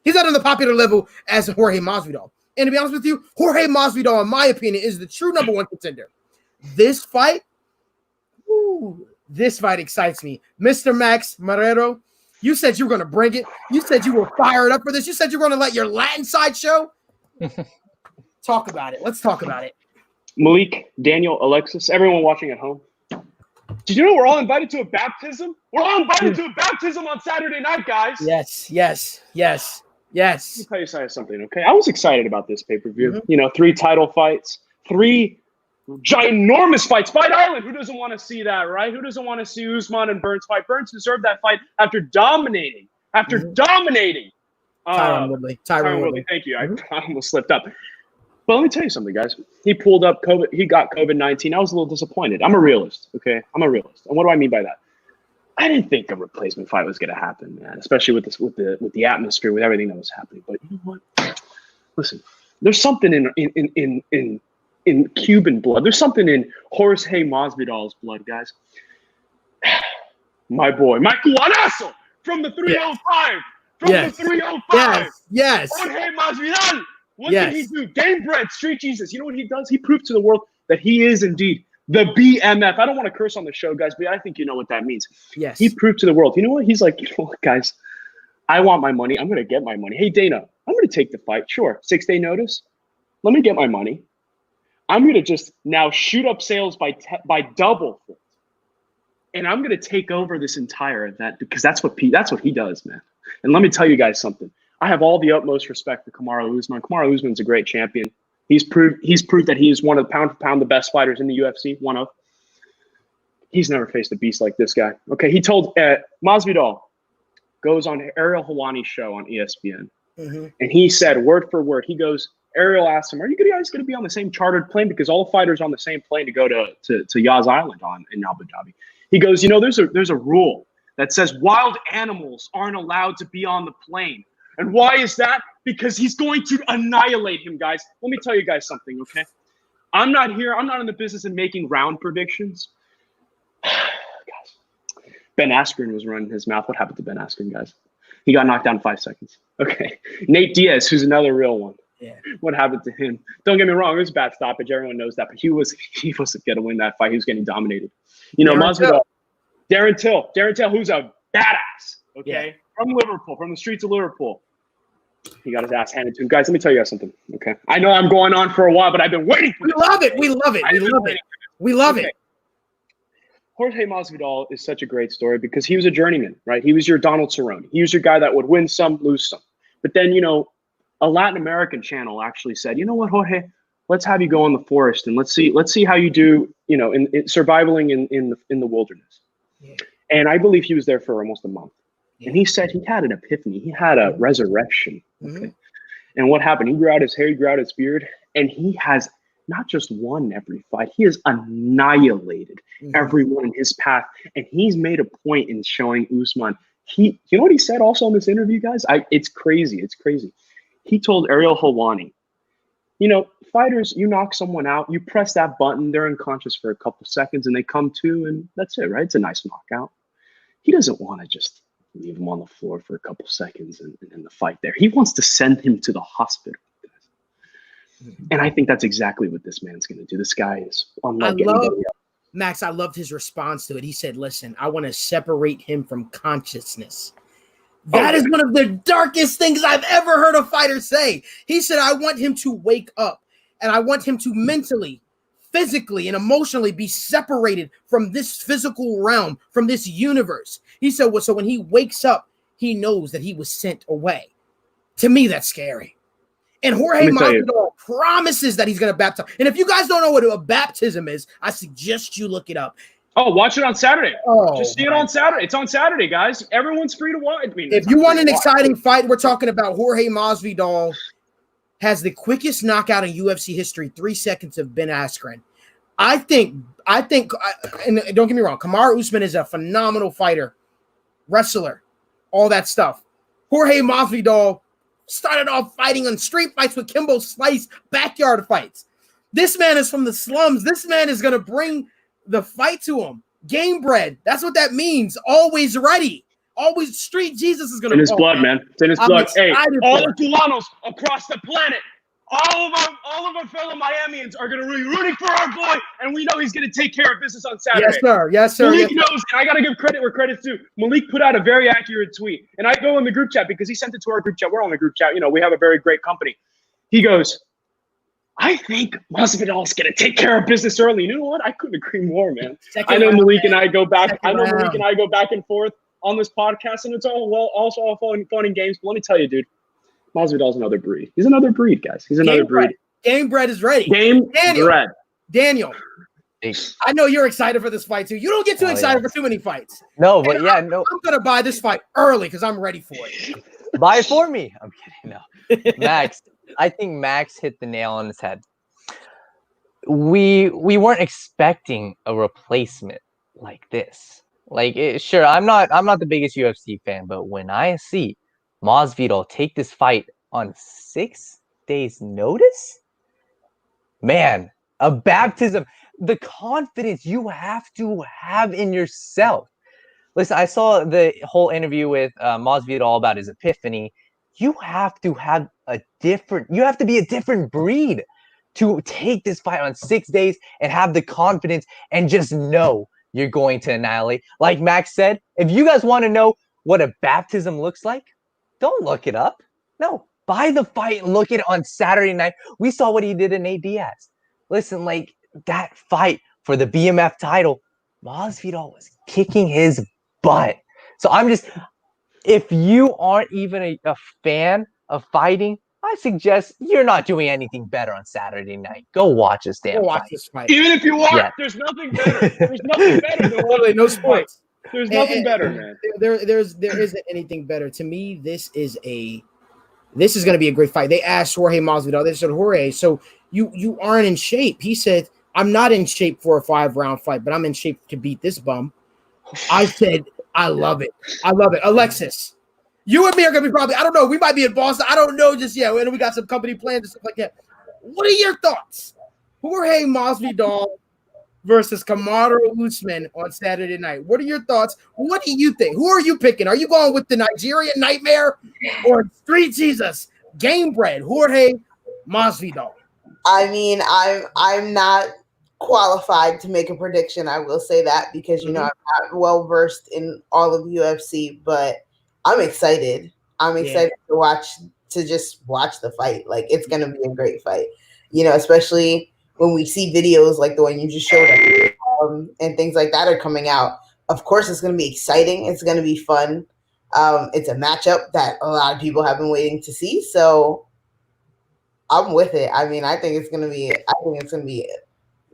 He's not on the popular level as Jorge Masvidal. And to be honest with you, Jorge Masvidal, in my opinion, is the true number one contender. This fight excites me. Mr. Max Marrero, you said you were going to bring it. You said you were fired up for this. You said you were going to let your Latin side show. Talk about it. Let's talk about it. Malik, Daniel, Alexis, everyone watching at home. Did you know we're all invited to a baptism? We're all invited to a baptism on Saturday night, guys. Yes. Let me tell you something, okay? I was excited about this pay-per-view. You know, 3 title fights, 3 ginormous fights. Fight Island. Who doesn't want to see that, right? Who doesn't want to see Usman and Burns fight? Burns deserved that fight after dominating. Tyron Woodley. Thank you. I almost slipped up. But let me tell you something, guys. He pulled up COVID. He got COVID-19. I was a little disappointed. I'm a realist, okay? I'm a realist. And what do I mean by that? I didn't think a replacement fight was going to happen, man. Especially with this, with the atmosphere, with everything that was happening. But you know what? Listen, there's something in Cuban blood. There's something in Jorge Masvidal's blood, guys. My boy, Michael Guanasso from the 305. The 305. Yes. Jorge Masvidal. What did he do? Gamebred, street Jesus. You know what he does? He proved to the world that he is indeed the BMF. I don't want to curse on the show, guys, but I think you know what that means. Yes. He proved to the world. You know what? He's like, you know what, guys? I want my money. I'm going to get my money. Hey, Dana, I'm going to take the fight. Sure. 6-day notice. Let me get my money. I'm going to just now shoot up sales by double. And I'm going to take over this entire event because that's what he does, man. And let me tell you guys something. I have all the utmost respect for Kamaru Usman. Kamaru Usman's a great champion. He's proved that he is one of pound for pound the best fighters in the UFC. One of. He's never faced a beast like this guy. Okay, he told Masvidal goes on Ariel Helwani's show on ESPN, and he said word for word. He goes. Ariel asked him, "Are you guys going to be on the same chartered plane? Because all the fighters are on the same plane to go to Yas Island in Abu Dhabi." He goes, "You know, there's a rule that says wild animals aren't allowed to be on the plane." And why is that? Because he's going to annihilate him, guys. Let me tell you guys something, okay? I'm not in the business of making round predictions. Guys, Ben Askren was running his mouth. What happened to Ben Askren, guys? He got knocked down in 5 seconds. Okay. Nate Diaz, who's another real one. Yeah. What happened to him? Don't get me wrong. It was a bad stoppage. Everyone knows that. But he wasn't going to win that fight. He was getting dominated. You know, Darren Till, who's a badass, okay? Yeah. From Liverpool, from the streets of Liverpool. He got his ass handed to him. Guys, let me tell you guys something, okay? I know I'm going on for a while, but I've been waiting for this. We love it. Jorge Masvidal is such a great story because he was a journeyman, right? He was your Donald Cerrone. He was your guy that would win some, lose some. But then, you know, a Latin American channel actually said, you know what, Jorge, let's have you go in the forest and let's see how you do, you know, in surviving in the wilderness. Yeah. And I believe he was there for almost a month. And he said he had an epiphany. He had a resurrection. Okay. And what happened? He grew out his hair, he grew out his beard, and he has not just won every fight, he has annihilated everyone in his path. And he's made a point in showing Usman. You know what he said also in this interview, guys? It's crazy. It's crazy. He told Ariel Helwani, you know, fighters, you knock someone out, you press that button, they're unconscious for a couple seconds, and they come to, and that's it, right? It's a nice knockout. He doesn't want to just leave him on the floor for a couple seconds and the fight there. He wants to send him to the hospital. And I think that's exactly what this man's going to do. This guy is unlike anybody else. Max, I loved his response to it. He said, listen, I want to separate him from consciousness. That is one of the darkest things I've ever heard a fighter say. He said, I want him to wake up, and I want him to mentally, physically, and emotionally be separated from this physical realm, from this universe. He said, well, so when he wakes up, he knows that he was sent away. To me, that's scary. And Jorge Let me tell you. Masvidal promises that he's going to baptize. And if you guys don't know what a baptism is, I suggest you look it up. Oh, watch it on Saturday. Oh, Just see it on Saturday. It's on Saturday, guys. Everyone's free to watch. I mean, if you want an exciting fight, we're talking about Jorge Masvidal has the quickest knockout in UFC history, 3 seconds of Ben Askren. I think, and don't get me wrong, Kamaru Usman is a phenomenal fighter, wrestler, all that stuff. Jorge Masvidal started off fighting on street fights with Kimbo Slice, backyard fights. This man is from the slums. This man is going to bring the fight to him. Game bred. That's what that means. Always ready. Always street Jesus is going to in his blood, man. It's in his I'm blood. Hey, excited all for the Culanos across the planet, all of our fellow Miamians are going to be rooting for our boy, and we know he's going to take care of business on Saturday. Yes, sir. Yes, sir. Malik Yes, knows, and I got to give credit where credit's due. Malik put out a very accurate tweet, and I go in the group chat because he sent it to our group chat. We're on the group chat. You know, we have a very great company. He goes, I think Masvidal's going to take care of business early. You know what? I couldn't agree more, man. I know Malik and I go back. I know Malik and I go back and forth on this podcast, and it's all fun and games. But let me tell you, dude, Masvidal's another breed. He's another breed, guys. He's another breed. Game bred is ready. Daniel, I know you're excited for this fight too. You don't get too excited for too many fights. No, but yeah, no. I'm gonna buy this fight early because I'm ready for it. Buy it for me. I'm kidding. No, Max. I think Max hit the nail on his head. We weren't expecting a replacement like this. Sure, I'm not the biggest UFC fan, but when I see Masvidal take this fight on 6 days' notice, man, a baptism. The confidence you have to have in yourself. Listen, I saw the whole interview with Masvidal about his epiphany. You have to be a different breed to take this fight on 6 days and have the confidence and just know you're going to annihilate. Like Max said, if you guys want to know what a baptism looks like, don't look it up. No, buy the fight and look at it on Saturday night. We saw what he did in Nate Diaz. Listen, that fight for the BMF title, Masvidal was kicking his butt. So if you aren't even a fan of fighting, I suggest you're not doing anything better on Saturday night. Go watch this damn fight. Even if you are, there's nothing better. There's nothing better than Literally, no sports. There's nothing better, man. There isn't anything better. To me, this is going to be a great fight. They asked Jorge Masvidal. They said, Jorge, so you aren't in shape. He said, I'm not in shape for a 5-round fight, but I'm in shape to beat this bum. I said, I love it. I love it. Alexis, you and me are going to be probably, I don't know, we might be in Boston. I don't know just yet. And we got some company plans and stuff like that. What are your thoughts? Jorge Masvidal versus Kamaru Usman on Saturday night. What are your thoughts? What do you think? Who are you picking? Are you going with the Nigerian Nightmare or Street Jesus, game bred, Jorge Masvidal? I mean, I'm not qualified to make a prediction. I will say that because, I'm not well versed in all of UFC, but I'm excited. I'm excited to just watch the fight. It's going to be a great fight, especially when we see videos like the one you just showed us, and things like that are coming out. Of course, it's going to be exciting. It's going to be fun. It's a matchup that a lot of people have been waiting to see. So I'm with it. I mean, I think it's going to be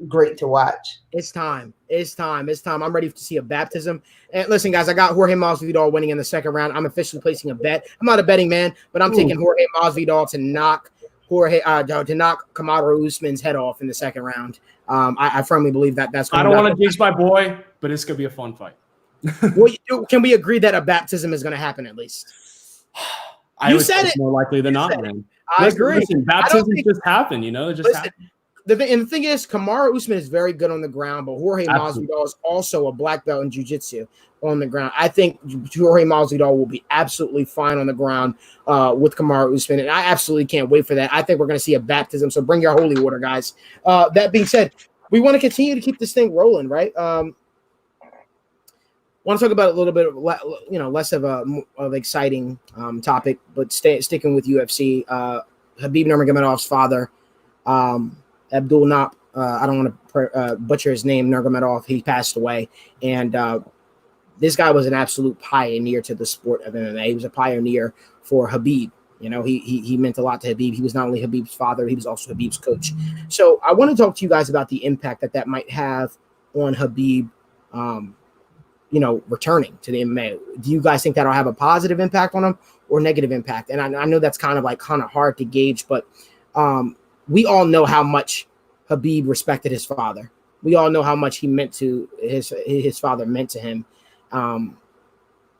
great to watch. It's time. I'm ready to see a baptism. And listen, guys, I got Jorge Masvidal winning in the second round. I'm officially placing a bet. I'm not a betting man, but I'm taking Jorge Masvidal to knock Kamaru Usman's head off in the second round. I firmly believe that's going to I don't want to jinx my boy, but it's going to be a fun fight. Can we agree that a baptism is going to happen at least? You said it. More likely than not, man. I agree. Listen, baptisms just happen, It just happens. The thing is, Kamaru Usman is very good on the ground, but Jorge Masvidal is also a black belt in jiu-jitsu on the ground. I think Jorge Masvidal will be absolutely fine on the ground with Kamaru Usman, and I absolutely can't wait for that. I think we're going to see a baptism, so bring your holy water, guys. That being said, we want to continue to keep this thing rolling, right? Want to talk about a little bit, less of an exciting topic, but sticking with UFC. Khabib Nurmagomedov's father, Abdul Nap, I don't want to butcher his name, Nurmagomedov, he passed away. And this guy was an absolute pioneer to the sport of MMA. He was a pioneer for Khabib. You know, he meant a lot to Khabib. He was not only Khabib's father, he was also Khabib's coach. So I want to talk to you guys about the impact that might have on Khabib, returning to the MMA. Do you guys think that'll have a positive impact on him or negative impact? And I know that's kind of hard to gauge, but we all know how much Khabib respected his father. We all know how much he meant to his father meant to him.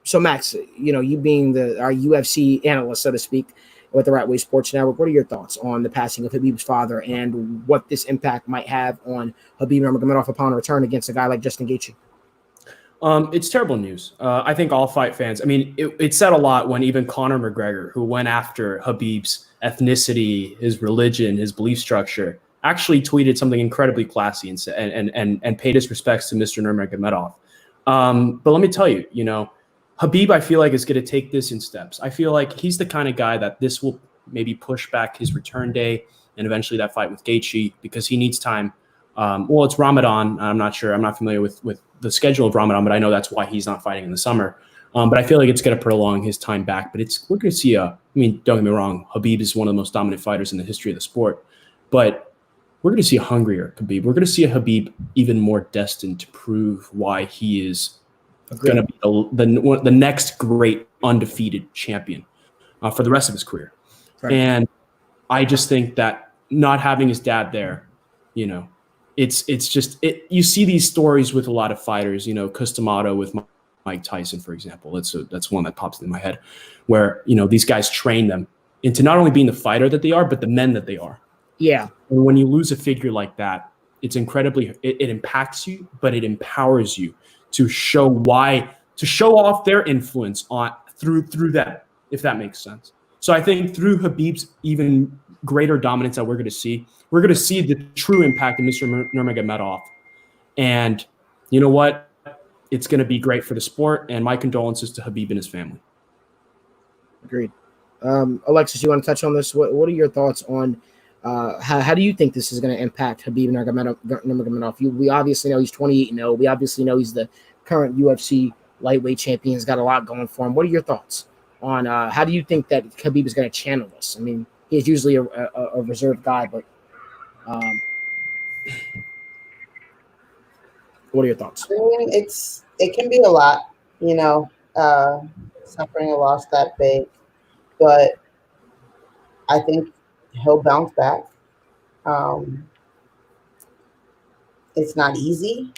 So Max, you being our UFC analyst, so to speak, with the Right Way Sports Network, what are your thoughts on the passing of Khabib's father and what this impact might have on Khabib Nurmagomedov upon return against a guy like Justin Gaethje? It's terrible news. I think all fight fans, it said a lot when even Conor McGregor, who went after Khabib's ethnicity, his religion, his belief structure, actually tweeted something incredibly classy and paid his respects to Mr. Nurmagomedov. But let me tell you, Khabib, I feel like, is going to take this in steps. I feel like he's the kind of guy that this will maybe push back his return day and eventually that fight with Gaethje because he needs time. It's Ramadan. I'm not sure. I'm not familiar with the schedule of Ramadan, but I know that's why he's not fighting in the summer. But I feel like it's going to prolong his time back. But we're going to see don't get me wrong. Khabib is one of the most dominant fighters in the history of the sport. But we're going to see a hungrier Khabib. We're going to see a Khabib even more destined to prove why he is going to be the next great undefeated champion for the rest of his career. Right. And I just think that not having his dad there, it's just you see these stories with a lot of fighters, Custamato with Mike Tyson, for example. That's one that pops in my head where, these guys train them into not only being the fighter that they are, but the men that they are. Yeah. And when you lose a figure like that, it's incredibly, it impacts you, but it empowers you to show off their influence through them, if that makes sense. So I think through Khabib's even greater dominance that we're going to see the true impact of Mr. Nurmagomedov. And you know what? It's going to be great for the sport, and my condolences to Khabib and his family. Agreed. Alexis, you want to touch on this? What are your thoughts on how do you think this is going to impact Khabib Nurmagomedov? We obviously know he's 28-0. We obviously know he's the current UFC lightweight champion. He's got a lot going for him. What are your thoughts on how do you think that Khabib is going to channel this? He's usually a reserved guy, but what are your thoughts? It can be a lot, suffering a loss that big, but I think he'll bounce back. It's not easy.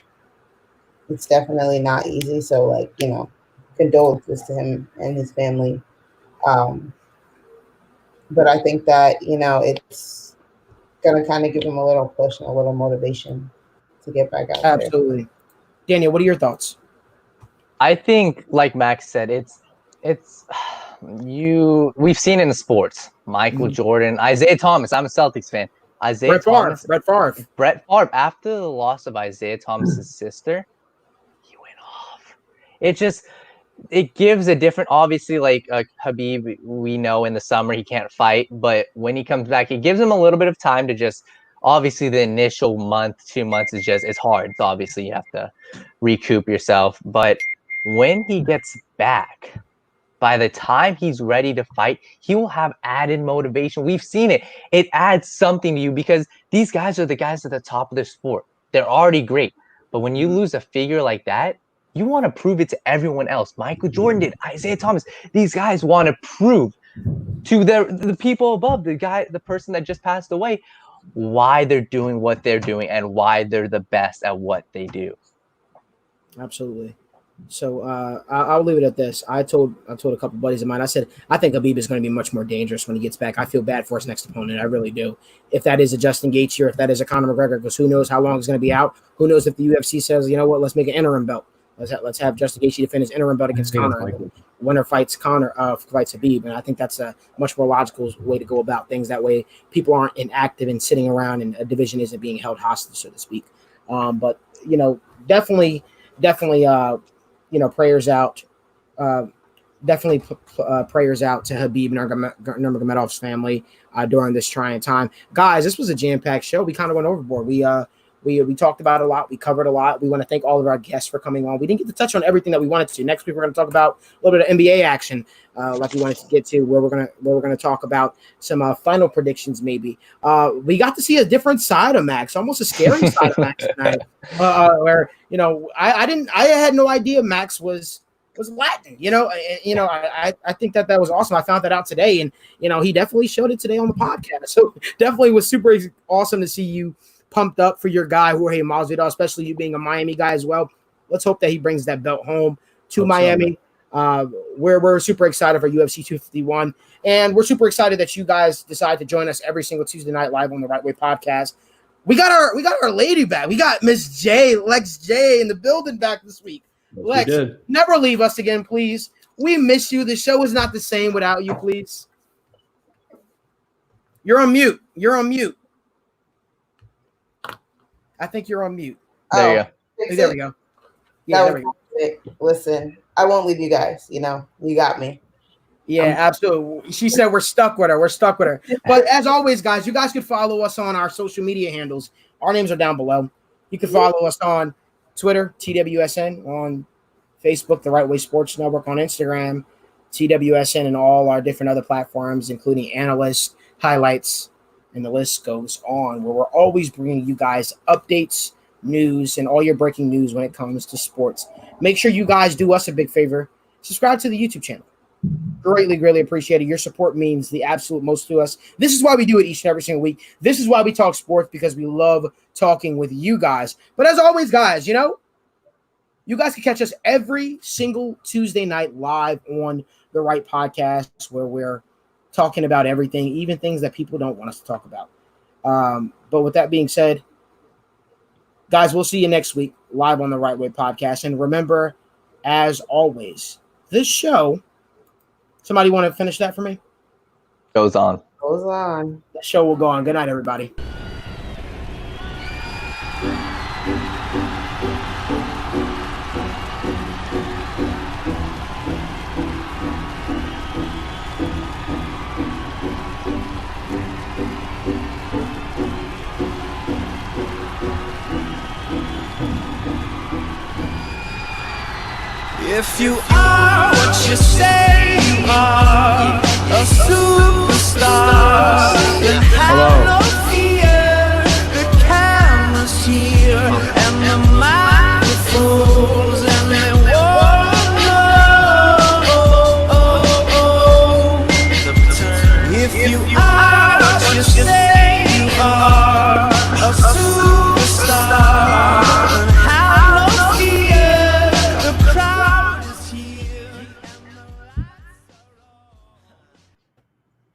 It's definitely not easy. So, condolences to him and his family. But I think that, it's going to kind of give him a little push and a little motivation to get back out there. Absolutely. Daniel, what are your thoughts? I think, like Max said, we've seen in the sports, Michael Jordan, Isaiah Thomas. I'm a Celtics fan. Brett Favre. After the loss of Isaiah Thomas's sister, he went off. It gives a different, obviously, Khabib, we know in the summer he can't fight, but when he comes back, it gives him a little bit of time to just, obviously the initial month, 2 months it's hard. So obviously you have to recoup yourself. But when he gets back, by the time he's ready to fight, he will have added motivation. We've seen it. It adds something to you because these guys are the guys at the top of their sport. They're already great. But when you lose a figure like that, you want to prove it to everyone else. Michael Jordan did, Isaiah Thomas. These guys want to prove to the people above, the person that just passed away, why they're doing what they're doing and why they're the best at what they do. Absolutely. So I'll leave it at this. I told a couple buddies of mine, I said, I think Khabib is going to be much more dangerous when he gets back. I feel bad for his next opponent. I really do. If that is a Justin Gaethje or if that is a Conor McGregor, because who knows how long he's going to be out. Who knows if the UFC says, you know what, let's make an interim belt. Let's have Justin Gaethje defend his interim belt against Conor. Winner fights Khabib. And I think that's a much more logical way to go about things. That way people aren't inactive and sitting around and a division isn't being held hostage, so to speak. But, definitely, prayers out. Prayers out to Khabib Nurmagomedov's family during this trying time. Guys, this was a jam-packed show. We kind of went overboard. We We talked about a lot. We covered a lot. We want to thank all of our guests for coming on. We didn't get to touch on everything that we wanted to. Next week, we're going to talk about a little bit of NBA action, like we wanted to get to, where we're going to talk about some final predictions, maybe. We got to see a different side of Max, almost a scary side of Max tonight, where, you know, I had no idea Max was Latin, I think that was awesome. I found that out today, and, you know, he definitely showed it today on the podcast. So definitely was super awesome to see you pumped up for your guy, Jorge Masvidal, especially you being a Miami guy as well. Let's hope that he brings that belt home to Miami. We're super excited for UFC 251, and we're super excited that you guys decide to join us every single Tuesday night live on the Right Way podcast. We got our lady back. We got Miss J, Lex J, in the building back this week. Lex, never leave us again, please. We miss you. The show is not the same without you, please. You're on mute. I think you're on mute. There you go. There we go. Yeah, there we go. Listen, I won't leave you guys. You know, you got me. Yeah, absolutely. She said we're stuck with her. But as always, guys, you guys can follow us on our social media handles. Our names are down below. You can follow us on Twitter, TWSN, on Facebook, The Right Way Sports Network, on Instagram, TWSN, and all our different other platforms, including analysts, highlights, and the list goes on, where we're always bringing you guys updates, news, and all your breaking news when it comes to sports. Make sure you guys do us a big favor. Subscribe to the YouTube channel. Greatly appreciate it. Your support means the absolute most to us. This is why we do it each and every single week. This is why we talk sports, because we love talking with you guys. But as always, guys, you know, you guys can catch us every single Tuesday night live on the Right Podcast, where we're talking about everything, even things that people don't want us to talk about. But with that being said, guys, we'll see you next week live on the Right Way Podcast. And remember, as always, this show, somebody want to finish that for me? Goes on. The show will go on. Good night, everybody. If you are what you say you are,